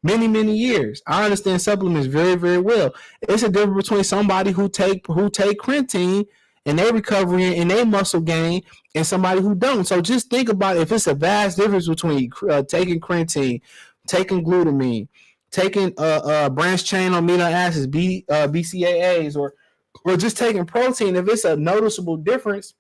many years. I understand supplements very, very well. It's a difference between somebody who take creatine and their recovery and their muscle gain and somebody who don't. So just think about it. If it's a vast difference between taking creatine, taking glutamine, taking branched chain amino acids, BCAAs, or just taking protein, if it's a noticeable difference,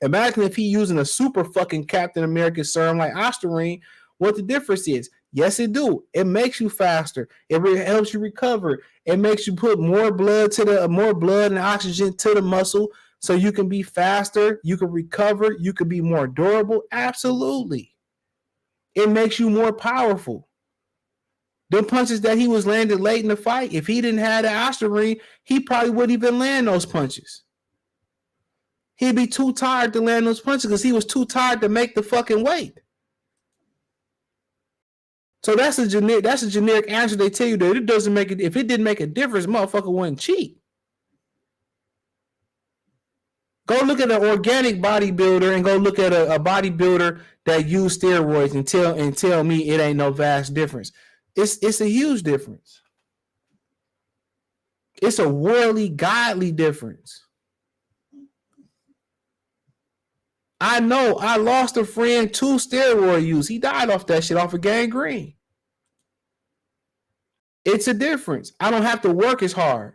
imagine if he's using a super fucking Captain America serum like Ostarine, what the difference is. Yes, it do. It makes you faster. It helps you recover. It makes you put more blood and oxygen to the muscle so you can be faster, you can recover, you can be more durable. Absolutely. It makes you more powerful. The punches that he was landing late in the fight, if he didn't have the Ostarine, he probably wouldn't even land those punches. He'd be too tired to land those punches because he was too tired to make the fucking weight. So that's a generic answer. They tell you that it doesn't make it. If it didn't make a difference, motherfucker wouldn't cheat. Go look at an organic bodybuilder and go look at a bodybuilder that used steroids and tell me it ain't no vast difference. It's a huge difference. It's a worldly, godly difference. I know I lost a friend to steroid use. He died off that shit, off of gangrene. It's a difference. I don't have to work as hard.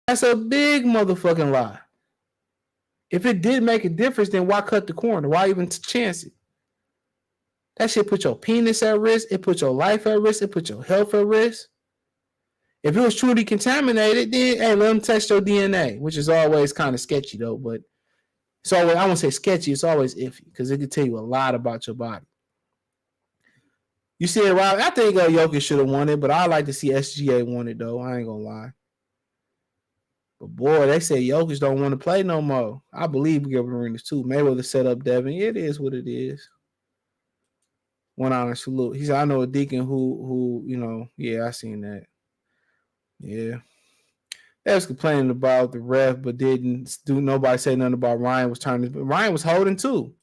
That's a big motherfucking lie. If it did make a difference, then why cut the corner? Why even chance it? That shit put your penis at risk. It put your life at risk. It put your health at risk. If it was truly contaminated, then hey, let them test your DNA, which is always kind of sketchy though. But it's always, I won't say sketchy, it's always iffy because it can tell you a lot about your body. You see it, Rob? I think Jokic should have won it, but I like to see SGA won it though. I ain't gonna lie. But boy, they say Jokic don't want to play no more. I believe we give arenas too. Mayweather set up Devin. It is what it is. One honest salute. He said, I know a deacon who, you know, yeah, I seen that. Yeah. They was complaining about the ref, but didn't do nobody say nothing about Ryan was turning. Ryan was holding too.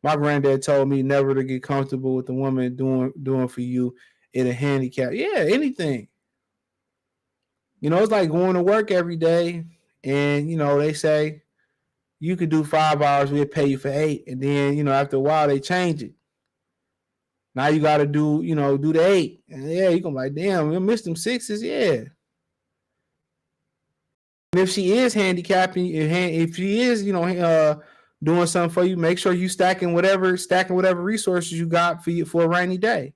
My granddad told me never to get comfortable with the woman doing for you in a handicap. Yeah, anything. You know, it's like going to work every day, and you know, they say you could do 5 hours, we'll pay you for 8. And then, you know, after a while they change it. Now you gotta do the 8. And yeah, you're gonna be like, damn, we missed them 6s, yeah. And if she is handicapping, if she is, doing something for you, make sure you stacking whatever resources you got for a rainy day.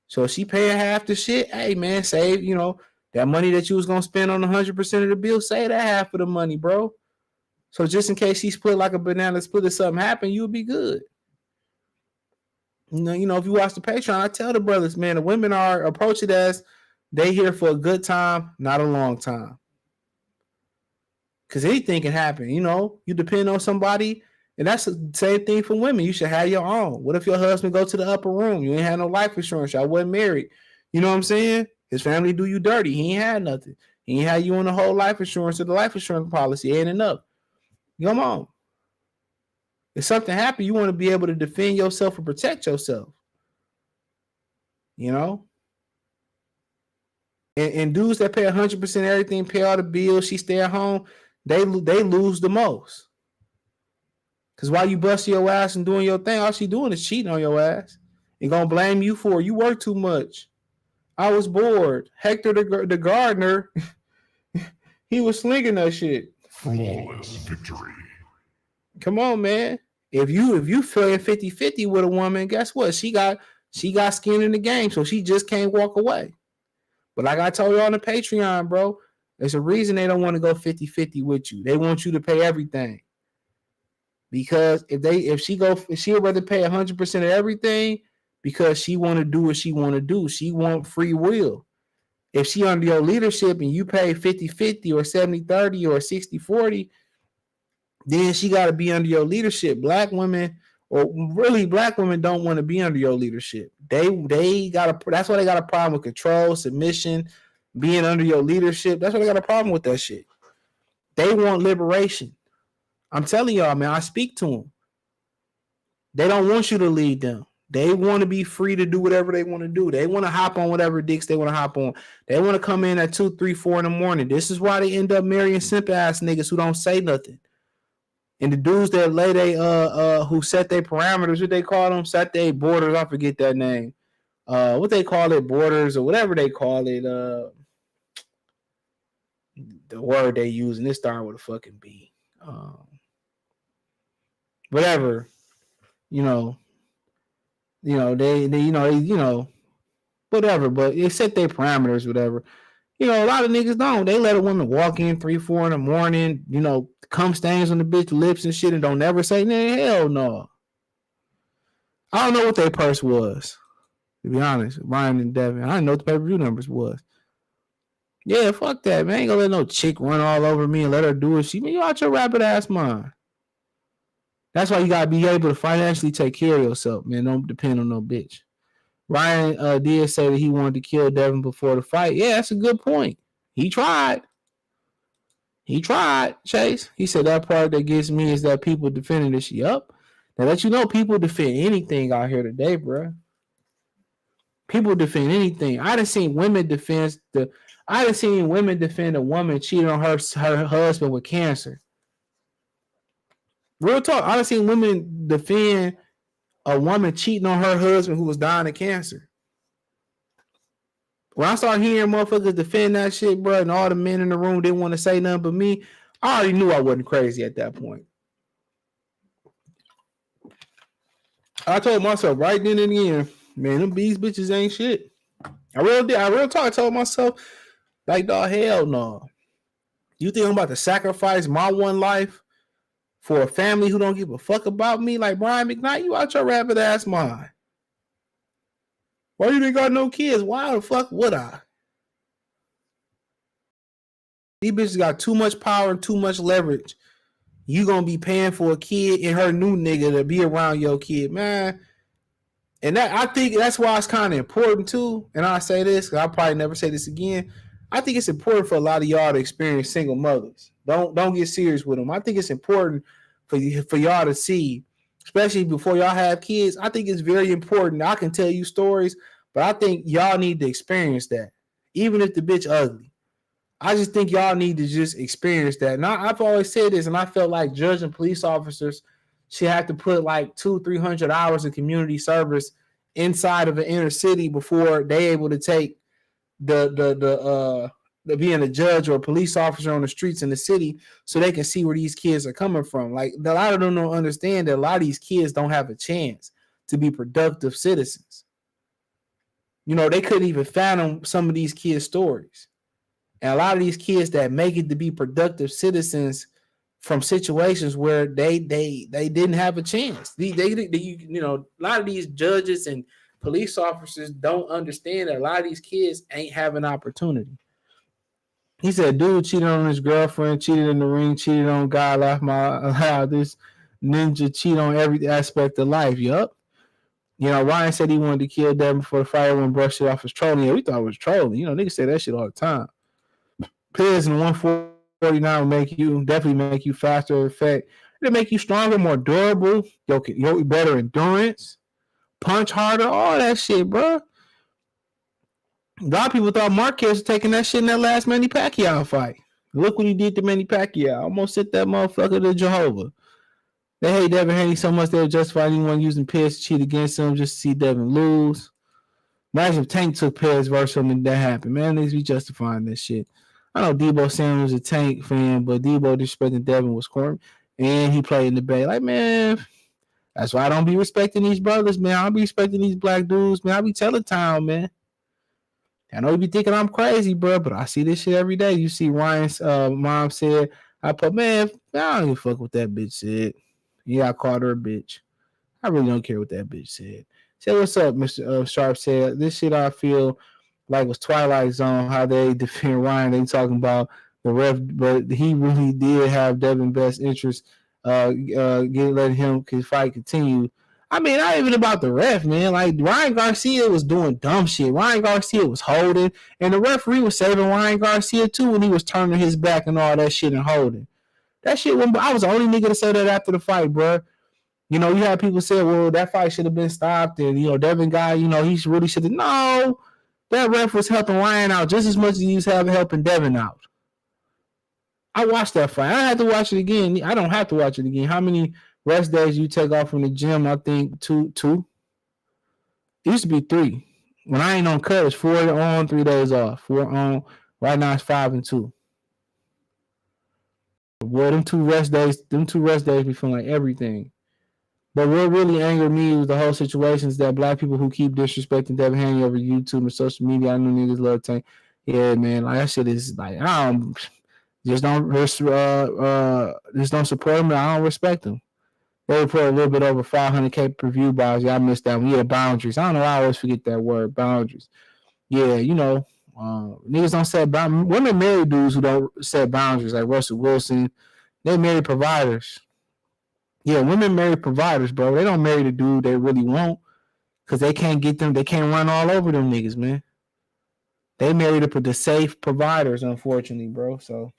So if she paying half the shit, hey man, save, that money that you was gonna spend on 100% of the bill, save that half of the money, bro. So just in case she split like a banana split or something happen, you'll be good. If you watch the Patreon, I tell the brothers, man, the women are approach it as they here for a good time, not a long time. Because anything can happen, you depend on somebody, and that's the same thing for women. You should have your own. What if your husband go to the upper room? You ain't had no life insurance. I wasn't married. You know what I'm saying? His family do you dirty. He ain't had nothing. He ain't had you on the whole life insurance or the life insurance policy. Ain't enough. Come on. If something happened, you want to be able to defend yourself and protect yourself. And dudes that pay 100% everything, pay all the bills, she stay at home, they lose the most. Because while you bust your ass and doing your thing, all she doing is cheating on your ass. And gonna blame you for it. You work too much. I was bored. Hector the gardener, he was slinging that shit. Flawless victory. Come on, man. If you feel 50-50 with a woman, guess what? She got skin in the game, so she just can't walk away. But like I told you on the Patreon, bro, there's a reason they don't want to go 50-50 with you. They want you to pay everything. Because if she would rather pay 100% of everything because she want to do what she want to do. She want free will. If she under your leadership and you pay 50-50 or 70-30 or 60-40, then she got to be under your leadership. Black women don't want to be under your leadership. That's why they got a problem with control, submission, being under your leadership. That's why they got a problem with that shit. They want liberation. I'm telling y'all, man, I speak to them. They don't want you to lead them. They want to be free to do whatever they want to do. They want to hop on whatever dicks they want to hop on. They want to come in at 2, 3, 4 in the morning. This is why they end up marrying simp ass niggas who don't say nothing. And the dudes that who set their parameters, what they call them, set their borders. I forget that name. What they call it, borders or whatever they call it. The word they use, and it started with a fucking B. Whatever, whatever. But they set their parameters, whatever. A lot of niggas don't. They let a woman walk in 3, 4 in the morning, cum stains on the bitch lips and shit and don't never say, nah, hell no. I don't know what their purse was, to be honest. Ryan and Devin. I didn't know what the pay-per-view numbers was. Yeah, fuck that, man. Ain't gonna let no chick run all over me and let her do it. You out your rabbit ass mind. That's why you gotta be able to financially take care of yourself, man. Don't depend on no bitch. Ryan did say that he wanted to kill Devin before the fight. Yeah, that's a good point. He tried. Chase. He said that part that gets me is that people defending this shit. Yup. Now let you know people defend anything out here today, bro. People defend anything. I done seen women defend a woman cheating on her husband with cancer. Real talk. I done seen women defend a woman cheating on her husband who was dying of cancer. When I started hearing motherfuckers defend that shit, bro, and all the men in the room didn't want to say nothing but me, I already knew I wasn't crazy at that point. I told myself right then and again, man, these bitches ain't shit. I real talk. I told myself, like, dog, hell no. You think I'm about to sacrifice my one life for a family who don't give a fuck about me? Like Brian McKnight, you out your rabbit ass mind. Why you ain't got no kids? Why the fuck would I? These bitches got too much power and too much leverage. You gonna be paying for a kid and her new nigga to be around your kid, man. And that, I think that's why it's kind of important too. And I say this, because I'll probably never say this again. I think it's important for a lot of y'all to experience single mothers. Don't get serious with them. I think it's important for y'all to see, especially before y'all have kids. I think it's very important. I can tell you stories, but I think y'all need to experience that, even if the bitch ugly. I just think y'all need to just experience that. And I've always said this, and I felt like judge and police officers should have to put like 200-300 hours of community service inside of an inner city before they able to take the being a judge or a police officer on the streets in the city, so they can see where these kids are coming from. Like, a lot of them don't understand that a lot of these kids don't have a chance to be productive citizens. You know, they couldn't even fathom some of these kids' stories. And a lot of these kids that make it to be productive citizens from situations where they didn't have a chance. They you know, a lot of these judges and police officers don't understand that a lot of these kids ain't having opportunity. He said, dude cheated on his girlfriend, cheated in the ring, cheated on God, allowed this ninja cheat on every aspect of life. Yup. You know, Ryan said he wanted to kill Devin before the fight when brushed it off as trolling. Yeah, we thought it was trolling. You know, niggas say that shit all the time. Players in 149 will definitely make you faster. In fact, it'll make you stronger, more durable. Yo, better endurance, punch harder, all that shit, bro. A lot of people thought Marquez was taking that shit in that last Manny Pacquiao fight. Look what he did to Manny Pacquiao. Almost sent that motherfucker to Jehovah. They hate Devin Haney so much they would justify anyone using Perez to cheat against him just to see Devin lose. Imagine if Tank took Perez versus him and that happened. Man, they be justifying this shit. I know Debo Samuel was a Tank fan, but Debo disrespecting Devin was corny, and he played in the Bay. Like, man, that's why I don't be respecting these brothers, man. I don't be respecting these black dudes, man. I be telling time, man. I know you be thinking I'm crazy, bro, but I see this shit every day. You see Ryan's mom said, I don't give a fuck what that bitch said. Yeah, I called her a bitch. I really don't care what that bitch said. Say, what's up, Mr. Sharp said. This shit I feel like was Twilight Zone, how they defend Ryan. They talking about the ref, but he really did have Devin's best interest. Letting him fight continue. I mean, not even about the ref, man. Like, Ryan Garcia was doing dumb shit. Ryan Garcia was holding, and the referee was saving Ryan Garcia too when he was turning his back and all that shit and holding. That shit, I was the only nigga to say that after the fight, bro. You know, you had people say, well, that fight should have been stopped, and, you know, Devin guy, you know, he really should have. No, that ref was helping Ryan out just as much as he was helping Devin out. I watched that fight. I had to watch it again. I don't have to watch it again. How many rest days you take off from the gym? I think two. It used to be 3. When I ain't on cut, it's 4 on, 3 days off. 4 on. Right now it's 5 and 2. Boy, them two rest days be feeling like everything. But what really angered me was the whole situation is that black people who keep disrespecting Devin Haney over YouTube and social media. I know niggas love Tank. Yeah, man, like that shit is like just don't support him. I don't respect him. They report a little bit over 500K per view buys. Yeah, I missed that one. Yeah, boundaries. I don't know why I always forget that word, boundaries. Yeah, you know, niggas don't set boundaries. Women marry dudes who don't set boundaries, like Russell Wilson. They marry providers. Yeah, women marry providers, bro. They don't marry the dude they really want because they can't get them. They can't run all over them niggas, man. They marry the safe providers, unfortunately, bro. So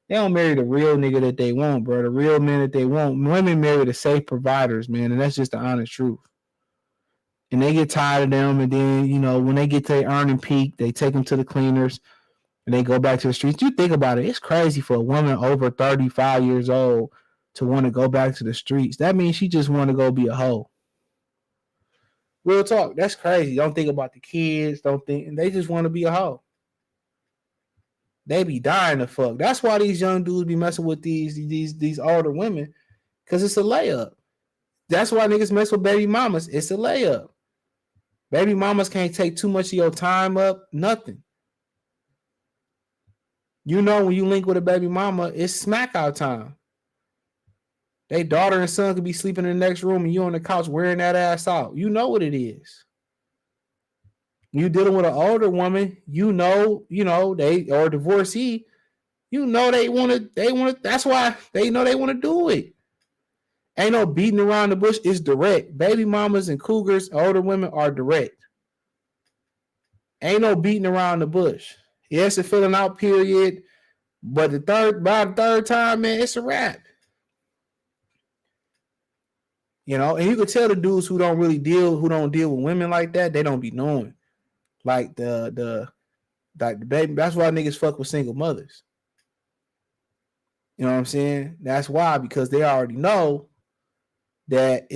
they don't marry the real nigga that they want, bro. The real men that they want. Women marry the safe providers, man, and that's just the honest truth. And they get tired of them, and then, you know, when they get to their earning peak, they take them to the cleaners, and they go back to the streets. You think about it. It's crazy for a woman over 35 years old to want to go back to the streets. That means she just want to go be a hoe. Real talk. That's crazy. Don't think about the kids. Don't think, and they just want to be a hoe. They be dying to fuck. That's why these young dudes be messing with these older women, because it's a layup. That's why niggas mess with baby mamas. It's a layup. Baby mamas can't take too much of your time up. Nothing. You know, when you link with a baby mama, it's smack out time. They daughter and son could be sleeping in the next room and you on the couch wearing that ass out. You know what it is. You dealing with an older woman, they or divorcee, they want to, that's why they know they want to do it. Ain't no beating around the bush. It's direct. Baby mamas and cougars, older women are direct. Ain't no beating around the bush. Yes, a filling out period, but by the third time, man, it's a wrap. And you could tell the dudes who don't deal with women like that, they don't be knowing. Like the baby, that's why niggas fuck with single mothers. You know what I'm saying? That's why, because they already know that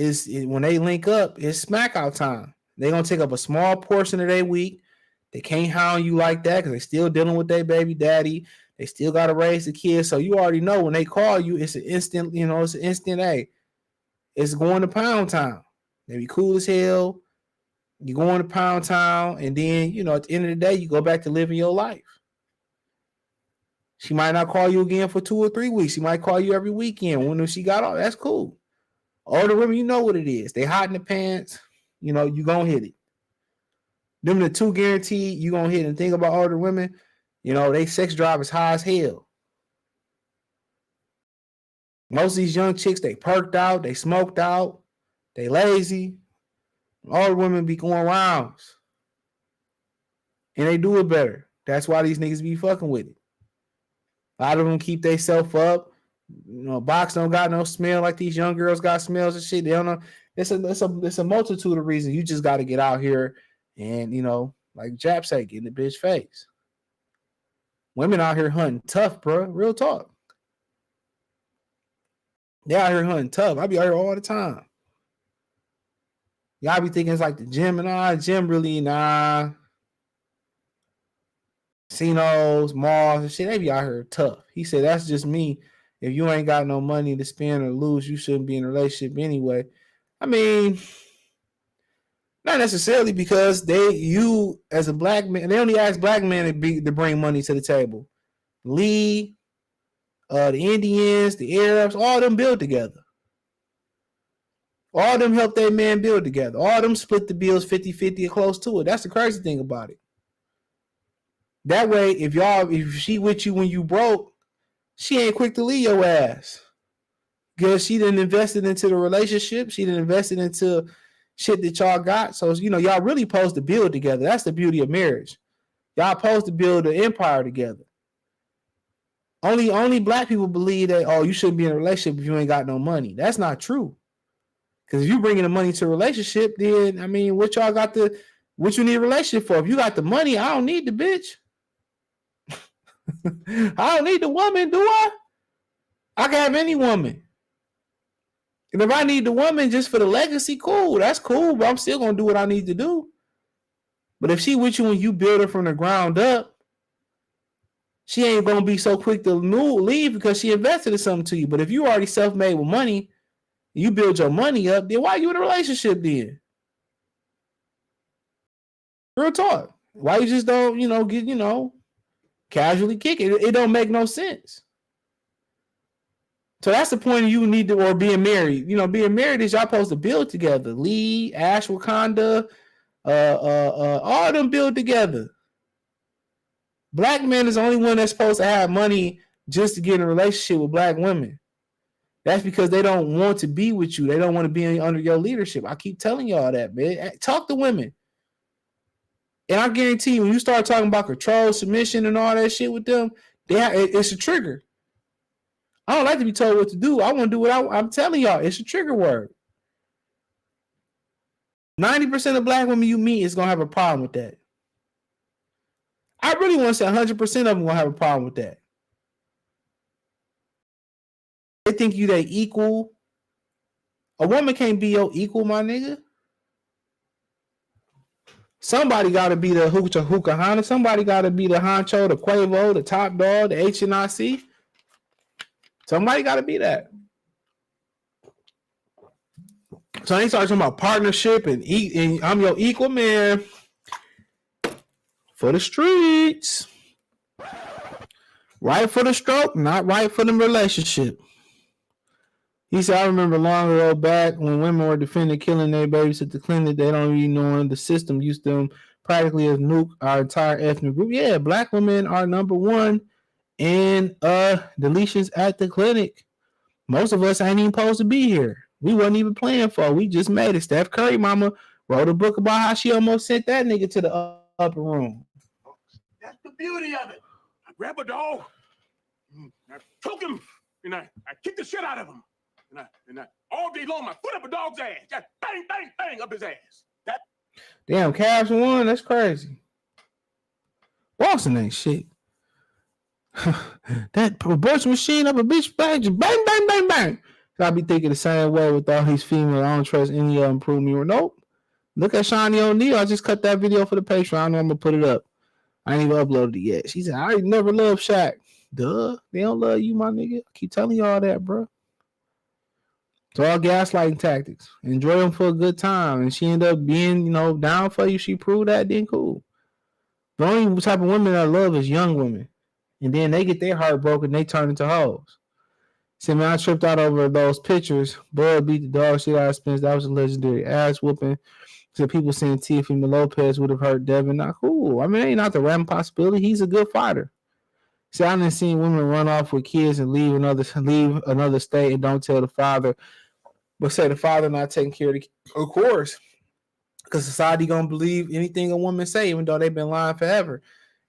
when they link up, it's smack out time. They're gonna take up a small portion of their week. They can't hound you like that because they still dealing with their baby daddy. They still gotta raise the kids. So you already know when they call you, it's an instant, it's an instant, hey, it's going to pound town. They be cool as hell. You go into pound town, and then, at the end of the day, you go back to living your life. She might not call you again for 2 or 3 weeks. She might call you every weekend. When she got off, that's cool. Older women, you know what it is. They hot in the pants. You gonna hit it. Them the 2 guaranteed you gonna hit. And think about older women, they sex drive is high as hell. Most of these young chicks, they perked out, they smoked out, they lazy. All the women be going rounds. And they do it better. That's why these niggas be fucking with it. A lot of them keep they self up. Box don't got no smell like these young girls got smells and shit. They don't know. It's a multitude of reasons. You just got to get out here and, like Jap say, get in the bitch face. Women out here hunting tough, bro. Real talk. They out here hunting tough. I be out here all the time. Y'all be thinking it's like the gym and all. Gym really, nah. Casinos, malls and shit, they be out here tough. He said, that's just me. If you ain't got no money to spend or lose, you shouldn't be in a relationship anyway. I mean, not necessarily, because you as a black man, they only ask black men to bring money to the table. Lee, the Indians, the Arabs, all them build together. All them help their man build together. All them split the bills 50-50 or close to it. That's the crazy thing about it. That way, if she with you when you broke, she ain't quick to leave your ass. Because she done invested into the relationship. She done invested into shit that y'all got. So, y'all really supposed to build together. That's the beauty of marriage. Y'all supposed to build an empire together. Only black people believe that, you shouldn't be in a relationship if you ain't got no money. That's not true. Because if you bringing the money to a relationship, then, what you need a relationship for? If you got the money, I don't need the bitch. I don't need the woman, do I? I can have any woman. And if I need the woman just for the legacy, cool. That's cool, but I'm still going to do what I need to do. But if she with you when you build her from the ground up, she ain't going to be so quick to leave because she invested in something to you. But if you already self-made with money, you build your money up, then why are you in a relationship then? Real talk. Why you just don't, get, casually kick it? It don't make no sense. So that's the point of you need to, or being married. Being married is y'all supposed to build together. Lee, Ash, Wakanda, all of them build together. Black men is the only one that's supposed to have money just to get in a relationship with black women. That's because they don't want to be with you. They don't want to be under your leadership. I keep telling y'all that, man. Talk to women. And I guarantee you, when you start talking about control, submission, and all that shit with them, it's a trigger. I don't like to be told what to do. I want to do what I'm telling y'all. It's a trigger word. 90% of black women you meet is going to have a problem with that. I really want to say 100% of them going to have a problem with that. They think you they equal. A woman can't be your equal, my nigga. Somebody got to be the Hookahana. Somebody got to be the Honcho, the Quavo, the Top Dog, the HNIC. Somebody got to be that. So I ain't talking about partnership and I'm your equal man for the streets. Right for the stroke, not right for the relationship. He said, I remember long ago back when women were defending killing their babies at the clinic, they don't even know the system used them practically as nuke our entire ethnic group. Yeah, black women are number one in deletions at the clinic. Most of us ain't even supposed to be here. We wasn't even playing for it. We just made it. Steph Curry mama wrote a book about how she almost sent that nigga to the upper room. That's the beauty of it. I grab a dog, I choke him, and I kick the shit out of him. And I all day long, my foot up a dog's ass. Just bang, bang, bang up his ass. That damn, Cavs won. That's crazy. Boston ain't shit. That abortion machine up a bitch bang, bang, bang, bang, bang. I be thinking the same way with all these females. I don't trust any of them prove me or nope. Look at Shawnee O'Neal. I just cut that video for the Patreon. I know I'm gonna put it up. I ain't even uploaded it yet. She said, I never loved Shaq. Duh. They don't love you, my nigga. I keep telling you all that, bro. It's all gaslighting tactics. Enjoy them for a good time. And she ended up being, down for you. She proved that, then cool. The only type of women I love is young women. And then they get their heart broken, they turn into hoes. See, man, I tripped out over those pictures. Bud beat the dog shit out of Spence. That was a legendary ass whooping. So people saying Tiffany Lopez would have hurt Devin. Not cool. I mean, ain't not the random possibility. He's a good fighter. See, I done seen women run off with kids and leave another state and don't tell the father, but say the father not taking care of the kid. Of course, because society gonna believe anything a woman say, even though they've been lying forever.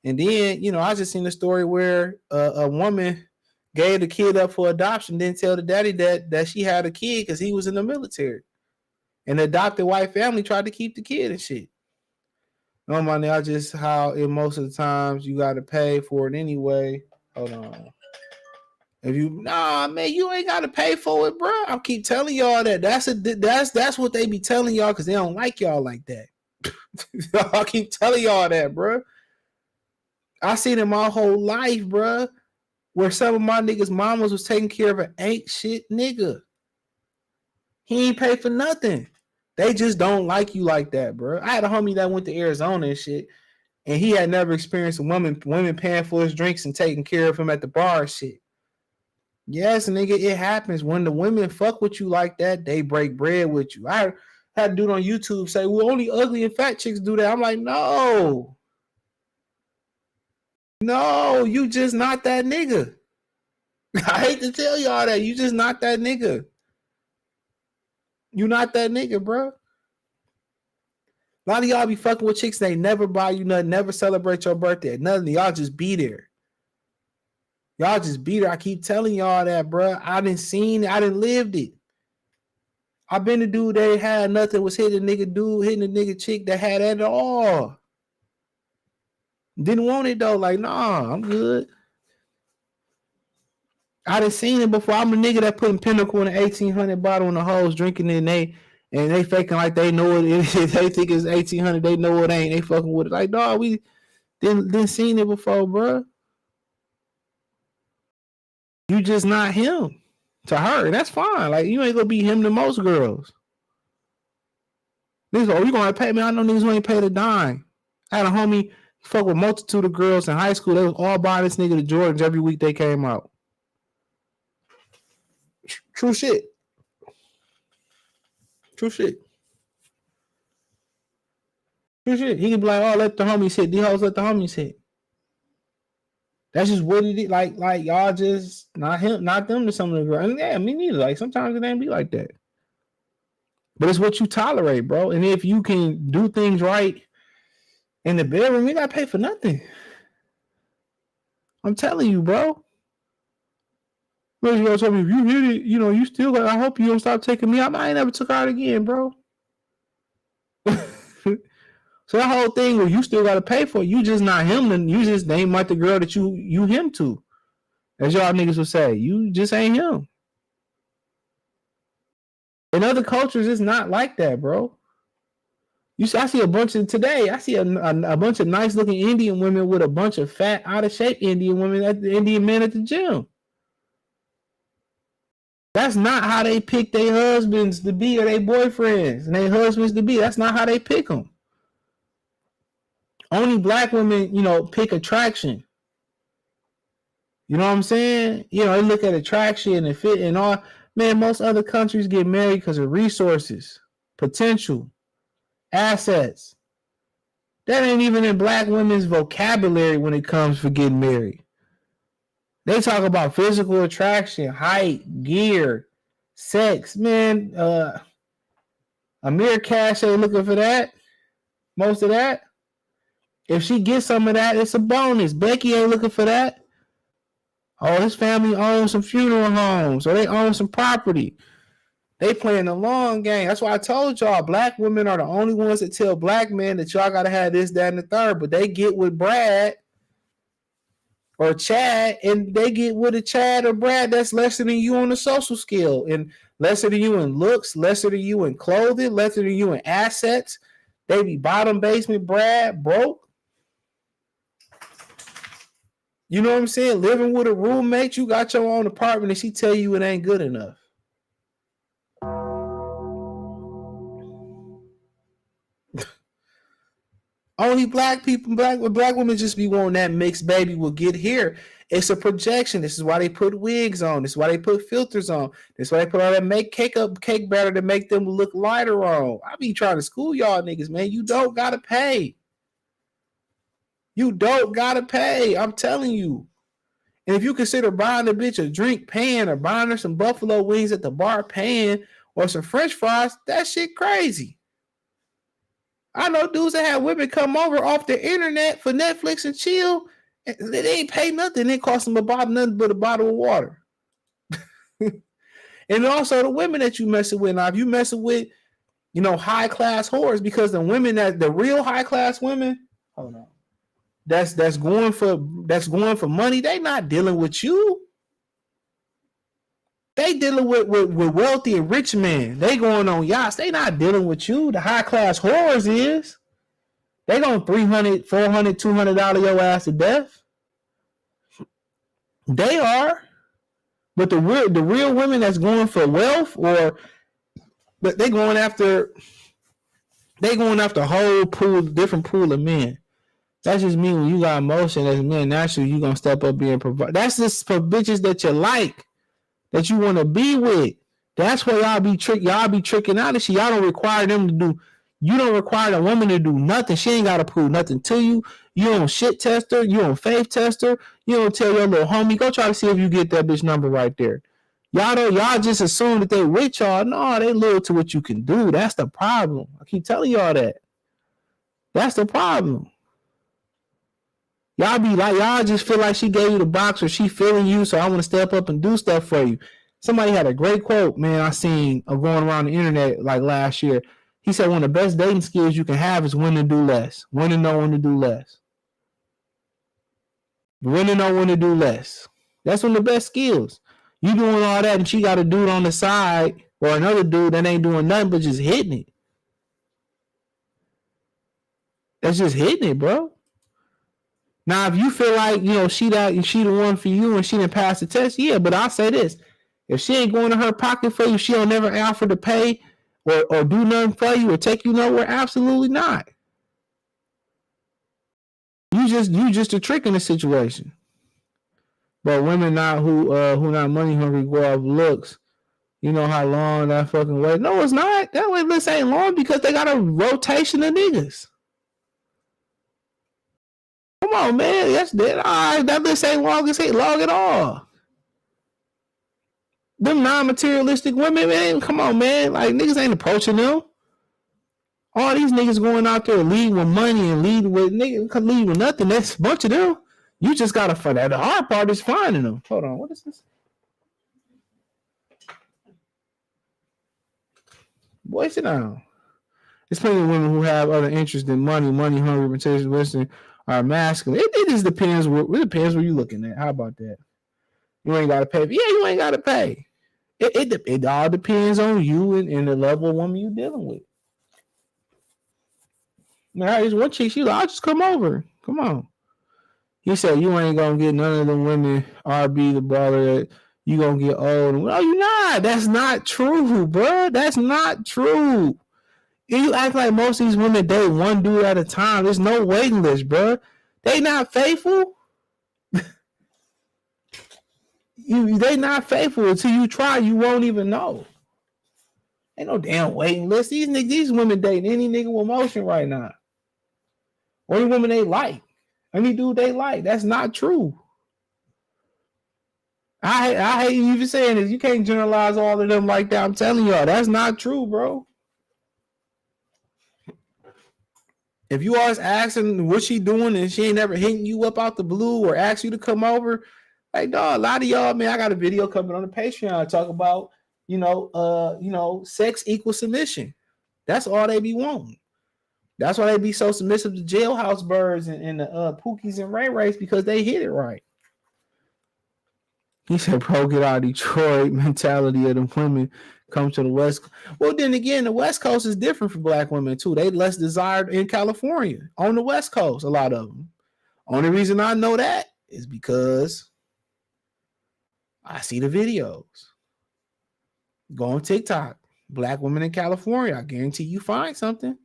And then, I just seen a story where a woman gave the kid up for adoption, didn't tell the daddy that she had a kid because he was in the military. And the adopted white family tried to keep the kid and shit. No money, I just how in most of the times you gotta pay for it anyway. Hold on. If you you ain't gotta pay for it, bro. I'll keep telling y'all that. That's what they be telling y'all because they don't like y'all like that. I'll keep telling y'all that, bro. I seen it my whole life, bro, where some of my niggas' mamas was taking care of an ain't shit nigga. He ain't pay for nothing. They just don't like you like that, bro. I had a homie that went to Arizona and shit, and he had never experienced women paying for his drinks and taking care of him at the bar and shit. Yes, nigga, it happens. When the women fuck with you like that, they break bread with you. I had a dude on YouTube say, well, only ugly and fat chicks do that. I'm like, no. No, you just not that nigga. I hate to tell y'all that. You just not that nigga. You not that nigga, bro. A lot of y'all be fucking with chicks. They never buy you nothing, never celebrate your birthday. Nothing. Y'all just be there. Y'all just be there. I keep telling y'all that, bro. I didn't seen it. I didn't lived it. I been the dude that had nothing, was hitting a nigga chick that had it all. Didn't want it though. Like, nah, I'm good. I done seen it before. I'm a nigga that putting Pinnacle in an 1800 bottle in the hoes, drinking it, and they faking like they know it. They think it's 1800. They know it ain't. They fucking with it. Like, dog, we didn't seen it before, bro. You just not him to her. That's fine. Like, you ain't gonna be him to most girls. Niggas, you gonna pay me? I know niggas who ain't paid a dime. I had a homie fuck with a multitude of girls in high school. They was all buying this nigga the Jordans every week they came out. True shit. True shit. True shit. He could be like, oh, let the homies hit. These hoes let the homies hit. That's just what it is. Like y'all just not him, not them to some of the girls. And yeah, me neither. Like sometimes it ain't be like that. But it's what you tolerate, bro. And if you can do things right in the bedroom, you gotta pay for nothing. I'm telling you, bro. You gonna tell me if you hit it, you still got. I hope you don't stop taking me out. I ain't never took her out again, bro. So that whole thing where you still gotta pay for it, you just not him, and you just ain't like the girl that you him to. As y'all niggas would say, you just ain't him. In other cultures, it's not like that, bro. I see a bunch of today. I see a bunch of nice looking Indian women with a bunch of fat, out of shape Indian women at the Indian men at the gym. That's not how they pick their husbands to be or their boyfriends and their husbands to be. That's not how they pick them. Only black women, pick attraction. You know what I'm saying? They look at attraction and fit and all. Man, most other countries get married because of resources, potential, assets. That ain't even in black women's vocabulary when it comes for getting married. They talk about physical attraction, height, gear, sex. Man, Amir Cash ain't looking for that. Most of that. If she gets some of that, it's a bonus. Becky ain't looking for that. Oh, his family owns some funeral homes, or they own some property. They playing the long game. That's why I told y'all, black women are the only ones that tell black men that y'all got to have this, that, and the third. But they get with Brad or Chad, and they get with a Chad or Brad that's lesser than you on the social scale, and lesser than you in looks, lesser than you in clothing, lesser than you in assets. They be bottom basement Brad, broke. You know what I'm saying? Living with a roommate, you got your own apartment, and she tell you it ain't good enough. Only black people, black women just be wanting that mixed baby will get here. It's a projection. This is why they put wigs on. This is why they put filters on. This is why they put all that cake batter to make them look lighter on. I be trying to school y'all niggas, man. You don't gotta pay. You don't gotta pay. I'm telling you. And if you consider buying a bitch a drink paying, or buying her some buffalo wings at the bar paying, or some French fries, that shit crazy. I know dudes that have women come over off the internet for Netflix and chill, and they ain't pay nothing. It cost them nothing but a bottle of water. And also the women that you messing with. Now, if you messing with, high class whores, because the women the real high class women, hold on, that's going for money. They not dealing with you. They dealing with wealthy and rich men. They going on yachts. They not dealing with you. The high class whores is. They going $300, $400, $200 your ass to death. They are. But the real women that's going for wealth, but they going after a whole different pool of men. That's just me. When you got emotion as men, naturally you gonna step up being provide. That's just for bitches that you like, that you want to be with. That's why y'all be tricking out of shit. Y'all don't require them to do. You don't require a woman to do nothing. She ain't gotta prove nothing to you. You don't shit test her. You don't faith test her. You don't tell your little homie, go try to see if you get that bitch number right there. Y'all just assume that they with y'all. No, they loyal to what you can do. That's the problem. I keep telling y'all that. That's the problem. Y'all be like, y'all just feel like she gave you the box, or she feeling you, so I want to step up and do stuff for you. Somebody had a great quote, man, I seen going around the internet like last year. He said one of the best dating skills you can have is when to do less. When to know when to do less. When to know when to do less. That's one of the best skills. You doing all that and she got a dude on the side, or another dude that ain't doing nothing but just hitting it. That's just hitting it, bro. Now, if you feel like, she the one for you and she didn't pass the test, yeah, but I'll say this. If she ain't going to her pocket for you, she'll never offer to pay or do nothing for you or take you nowhere. Absolutely not. You just a trick in the situation. But women now who not money hungry go off looks, you know how long that fucking wait. No, it's not. That wait list ain't long because they got a rotation of niggas. Come on, man. That's dead. All right, that list ain't long. It ain't long at all. Them non-materialistic women, man. Come on, man. Like, niggas ain't approaching them. All these niggas going out there leading with money and leading with niggas leading with nothing. That's a bunch of them. You just gotta find that. The hard part is finding them. Hold on, what is this? Boy, sit down. There's plenty of women who have other interests than money, hungry, materialistic, are masculine. It just depends. It depends where you're looking at. How about that? You ain't gotta pay. Yeah, you ain't gotta pay. It all depends on you and the level of woman you're dealing with. Man, there's one chick, she like, I'll just come over. Come on. He said, you ain't gonna get none of them women, RB the baller, you gonna get old. No, you not. That's not true, bro. That's not true. You act like most of these women date one dude at a time. There's no waiting list, bro. They not faithful. They not faithful until you try. You won't even know. Ain't no damn waiting list. These women dating any nigga with motion right now. Only woman they like. Any dude they like. That's not true. I hate you even saying this. You can't generalize all of them like that. I'm telling y'all, that's not true, bro. If you always asking what she doing and she ain't never hitting you up out the blue or ask you to come over, like, dog, a lot of y'all, man, I got a video coming on the Patreon. I talk about, sex equals submission. That's all they be wanting. That's why they be so submissive to jailhouse birds and the Pookies and Ray Rays, because they hit it right. He said, bro, get out of Detroit mentality of them women come to the West. Well, then again, the West Coast is different for black women too. They less desired in California, on the West Coast, a lot of them. Only reason I know that is because I see the videos. Go on TikTok. Black women in California. I guarantee you find something.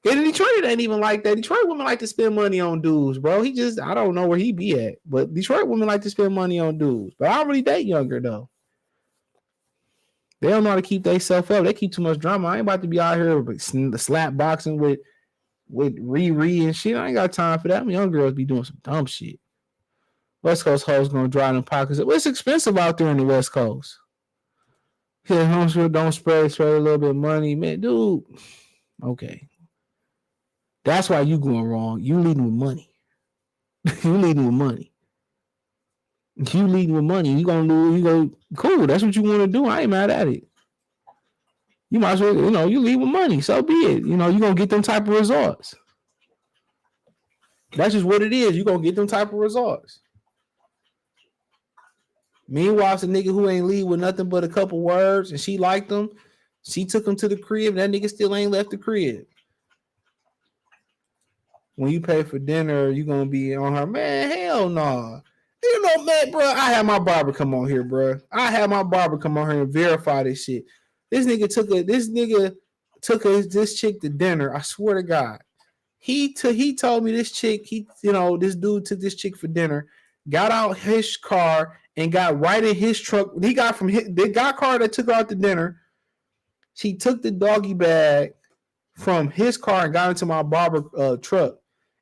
And in Detroit, it ain't even like that. Detroit women like to spend money on dudes, bro. I don't know where he be at, but Detroit women like to spend money on dudes. But I don't really date younger, though. They don't know how to keep themselves up. They keep too much drama. I ain't about to be out here slap boxing with Riri and shit. I ain't got time for that. Young girls be doing some dumb shit. West Coast hoes gonna dry them pockets. Well, it's expensive out there in the West Coast. Yeah, don't spread a little bit of money, man, dude. Okay. That's why you going wrong. You leading with money. You leading with money. You leading with money. You gonna lose. You go cool. That's what you want to do. I ain't mad at it. You might as well, you lead with money. So be it. You gonna get them type of results. That's just what it is. You gonna get them type of results. Meanwhile, it's a nigga who ain't lead with nothing but a couple words, and she liked them. She took him to the crib. That nigga still ain't left the crib. When you pay for dinner, you gonna be on her, man. Hell no. Nah. Man, bro. I had my barber come on here, bro. I had my barber come on here and verify this shit. This nigga took this chick to dinner. I swear to God. He told me this chick. This dude took this chick for dinner. Got out his car and got right in his truck. He got from the car that took her out to dinner. She took the doggy bag from his car and got into my barber truck.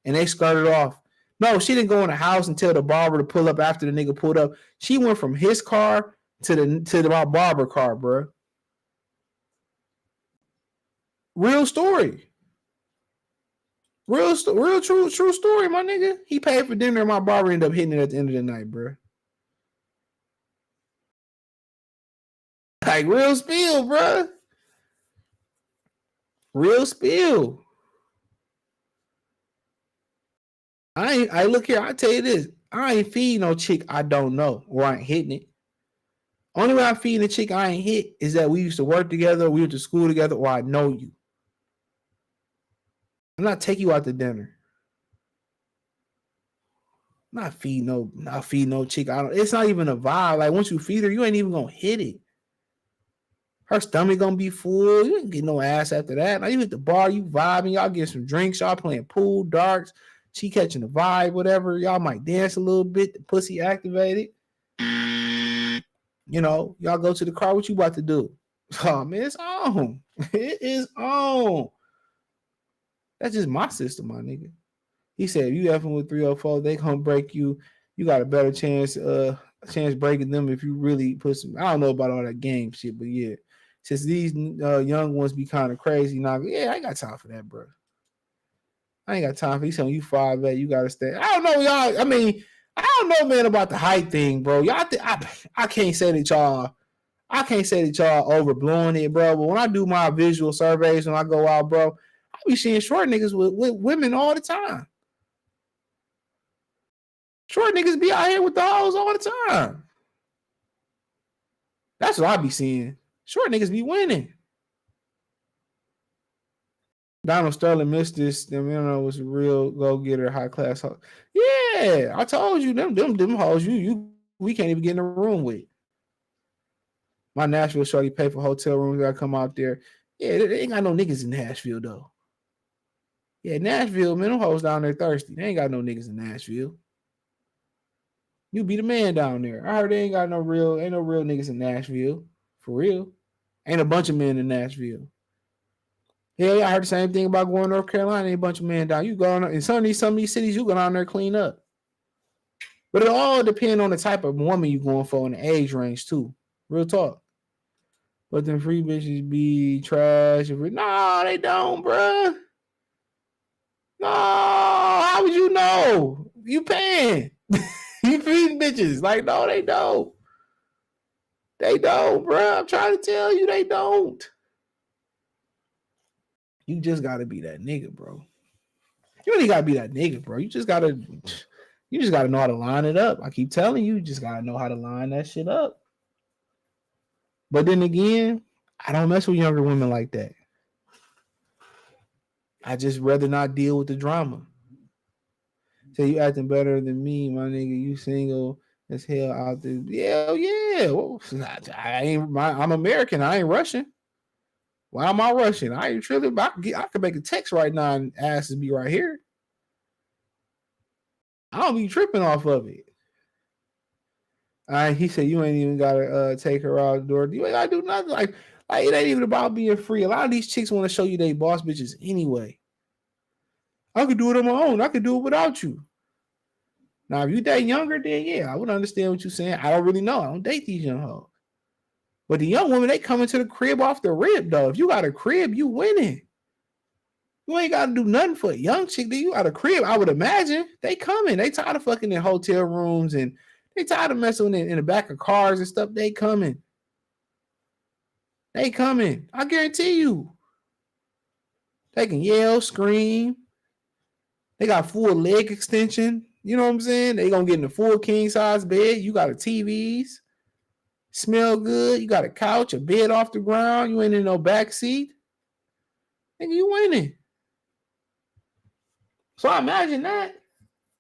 And they skirted off. No, she didn't go in the house and tell the barber to pull up after the nigga pulled up. She went from his car to my barber car, bro. Real story. Real true story, my nigga. He paid for dinner and my barber ended up hitting it at the end of the night, bro. Like real spill, bro. Real spill. I look here, I tell you this. I ain't feeding no chick I don't know or I ain't hitting it. Only way I'm feeding a chick I ain't hit is that we used to work together, we went to school together, or I know you. I'm not taking you out to dinner. I'm not feeding no chick. It's not even a vibe. Like once you feed her, you ain't even gonna hit it. Her stomach gonna be full. You ain't get no ass after that. Now you hit the bar, you vibing, y'all get some drinks, y'all playing pool, darts. She catching the vibe, whatever. Y'all might dance a little bit. The pussy activated. Y'all go to the car. What you about to do? Oh, man, it's on. It is on. That's just my system, my nigga. He said, if you effing with 304, they gonna break you. You got a better chance breaking them if you really put some. I don't know about all that game shit, but yeah. Since these young ones be kind of crazy, I ain't got time for that, bro. I ain't got time for you. Telling you 5'8", you gotta stay. I don't know, y'all. I mean, I don't know, man, about the height thing, bro. Y'all, I can't say that y'all overblowing it, bro. But when I do my visual surveys when I go out, bro, I be seeing short niggas with women all the time. Short niggas be out here with the hoes all the time. That's what I be seeing. Short niggas be winning. Donald Sterling missed this. Them, was a real go-getter, high-class. Yeah, I told you, them hoes, we can't even get in the room with. My Nashville shorty pay for hotel rooms. Gotta come out there. Yeah, they ain't got no niggas in Nashville, though. Yeah, Nashville, man, them hoes down there thirsty. They ain't got no niggas in Nashville. You be the man down there. I heard they ain't no real niggas in Nashville. For real. Ain't a bunch of men in Nashville. Yeah, I heard the same thing about going to North Carolina. Ain't a bunch of men down. You go on in some of these cities, you go down there clean up. But it all depends on the type of woman you going for and the age range too. Real talk. But them free bitches be trash. No, they don't, bruh. No, how would you know? You paying. You feeding bitches. Like, no, they don't. They don't, bruh. I'm trying to tell you, they don't. You just gotta be that nigga, bro. You really gotta be that nigga, bro. You just gotta know how to line it up. I keep telling you, you just gotta know how to line that shit up. But then again, I don't mess with younger women like that. I just rather not deal with the drama. Say you acting better than me, my nigga. You single as hell out there. Yeah. Well, I'm American. I ain't Russian. Why am I rushing? I ain't tripping. I could make a text right now and asses be right here. I don't be tripping off of it. He said you ain't even gotta take her out the door. You ain't gotta do nothing. Like it ain't even about being free. A lot of these chicks want to show you they boss bitches anyway. I could do it on my own. I could do it without you. Now, if you date younger, then yeah, I would understand what you're saying. I don't really know. I don't date these young hoes. But the young women, they come into the crib off the rip, though. If you got a crib, you winning. You ain't got to do nothing for a young chick. You got a crib, I would imagine. They coming. They tired of fucking in hotel rooms and they tired of messing in the back of cars and stuff. They coming. They coming. I guarantee you. They can yell, scream. They got full leg extension. You know what I'm saying? They gonna get in the full king size bed. You got a TVs. Smell good. You got a couch, a bed off the ground. You ain't in no back seat. And you winning. So I imagine that.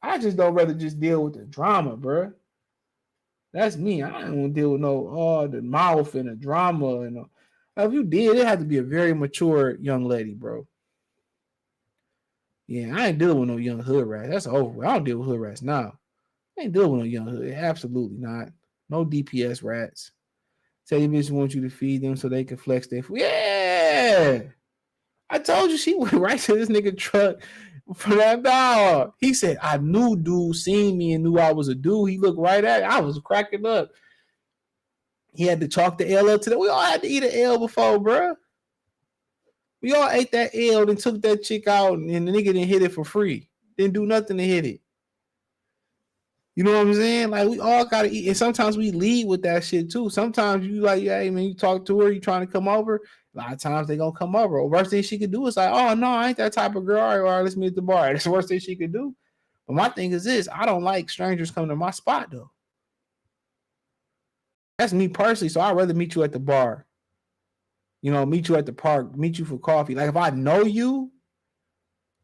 I just don't rather just deal with the drama, bro. That's me. I don't want to deal with the mouth and the drama. And if you did, it had to be a very mature young lady, bro. Yeah, I ain't dealing with no young hood rats. That's over. I don't deal with hood rats now. I ain't dealing with no young hood. Absolutely not. No DPS rats. Tell you bitches want you to feed them so they can flex their food. Yeah. I told you she went right to this nigga truck for that dog. He said, I knew dude seen me and knew I was a dude. He looked right at it. I was cracking up. He had to chalk the L up to that. We all had to eat an L before, bro. We all ate that L and took that chick out and the nigga didn't hit it for free. Didn't do nothing to hit it. You know what I'm saying? Like, we all got to eat. And sometimes we lead with that shit, too. Sometimes you like, hey, man, you talk to her, you trying to come over. A lot of times they going to come over. The worst thing she could do is like, oh, no, I ain't that type of girl. All right, let's meet at the bar. That's the worst thing she could do. But my thing is this. I don't like strangers coming to my spot, though. That's me personally. So I'd rather meet you at the bar. You know, meet you at the park. Meet you for coffee. Like, if I know you,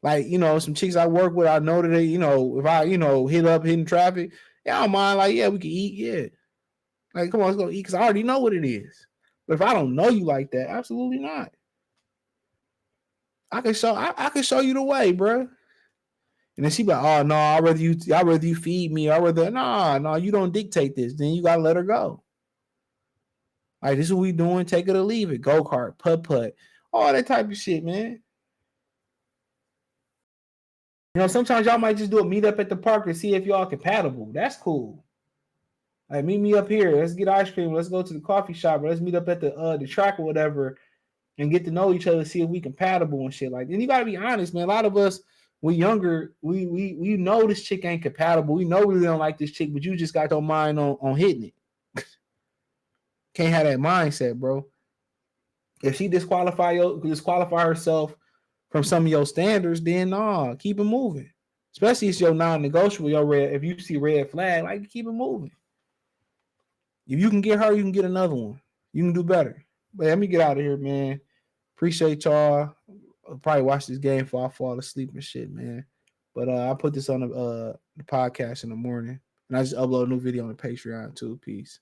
like, you know, some chicks I work with, I know that they, you know, if I, you know, hitting traffic, yeah, I don't mind. Like, yeah, we can eat. Yeah. Like, come on, let's go eat because I already know what it is. But if I don't know you like that, absolutely not. I can show you the way, bro. And then she be like, oh, no, I'd rather you feed me. No, you don't dictate this. Then you got to let her go. Like, this is what we doing. Take it or leave it. Go-kart, putt-putt, all that type of shit, man. You know, sometimes y'all might just do a meetup at the park and see if y'all compatible. That's cool. Like, meet me up here. Let's get ice cream. Let's go to the coffee shop. Or let's meet up at the track or whatever and get to know each other, see if we compatible and shit. Like, and you gotta be honest, man. A lot of us, we younger, we know this chick ain't compatible. We know we don't like this chick, but you just got your mind on hitting it. Can't have that mindset, bro. If she disqualify herself from some of your standards, then nah, keep it moving. Especially if it's your non-negotiable, if you see red flag, like, keep it moving. If you can get her, you can get another one. You can do better. But let me get out of here, man. Appreciate y'all. I'll probably watch this game before I fall asleep and shit, man. But I put this on the podcast in the morning, and I just upload a new video on the Patreon too. Peace.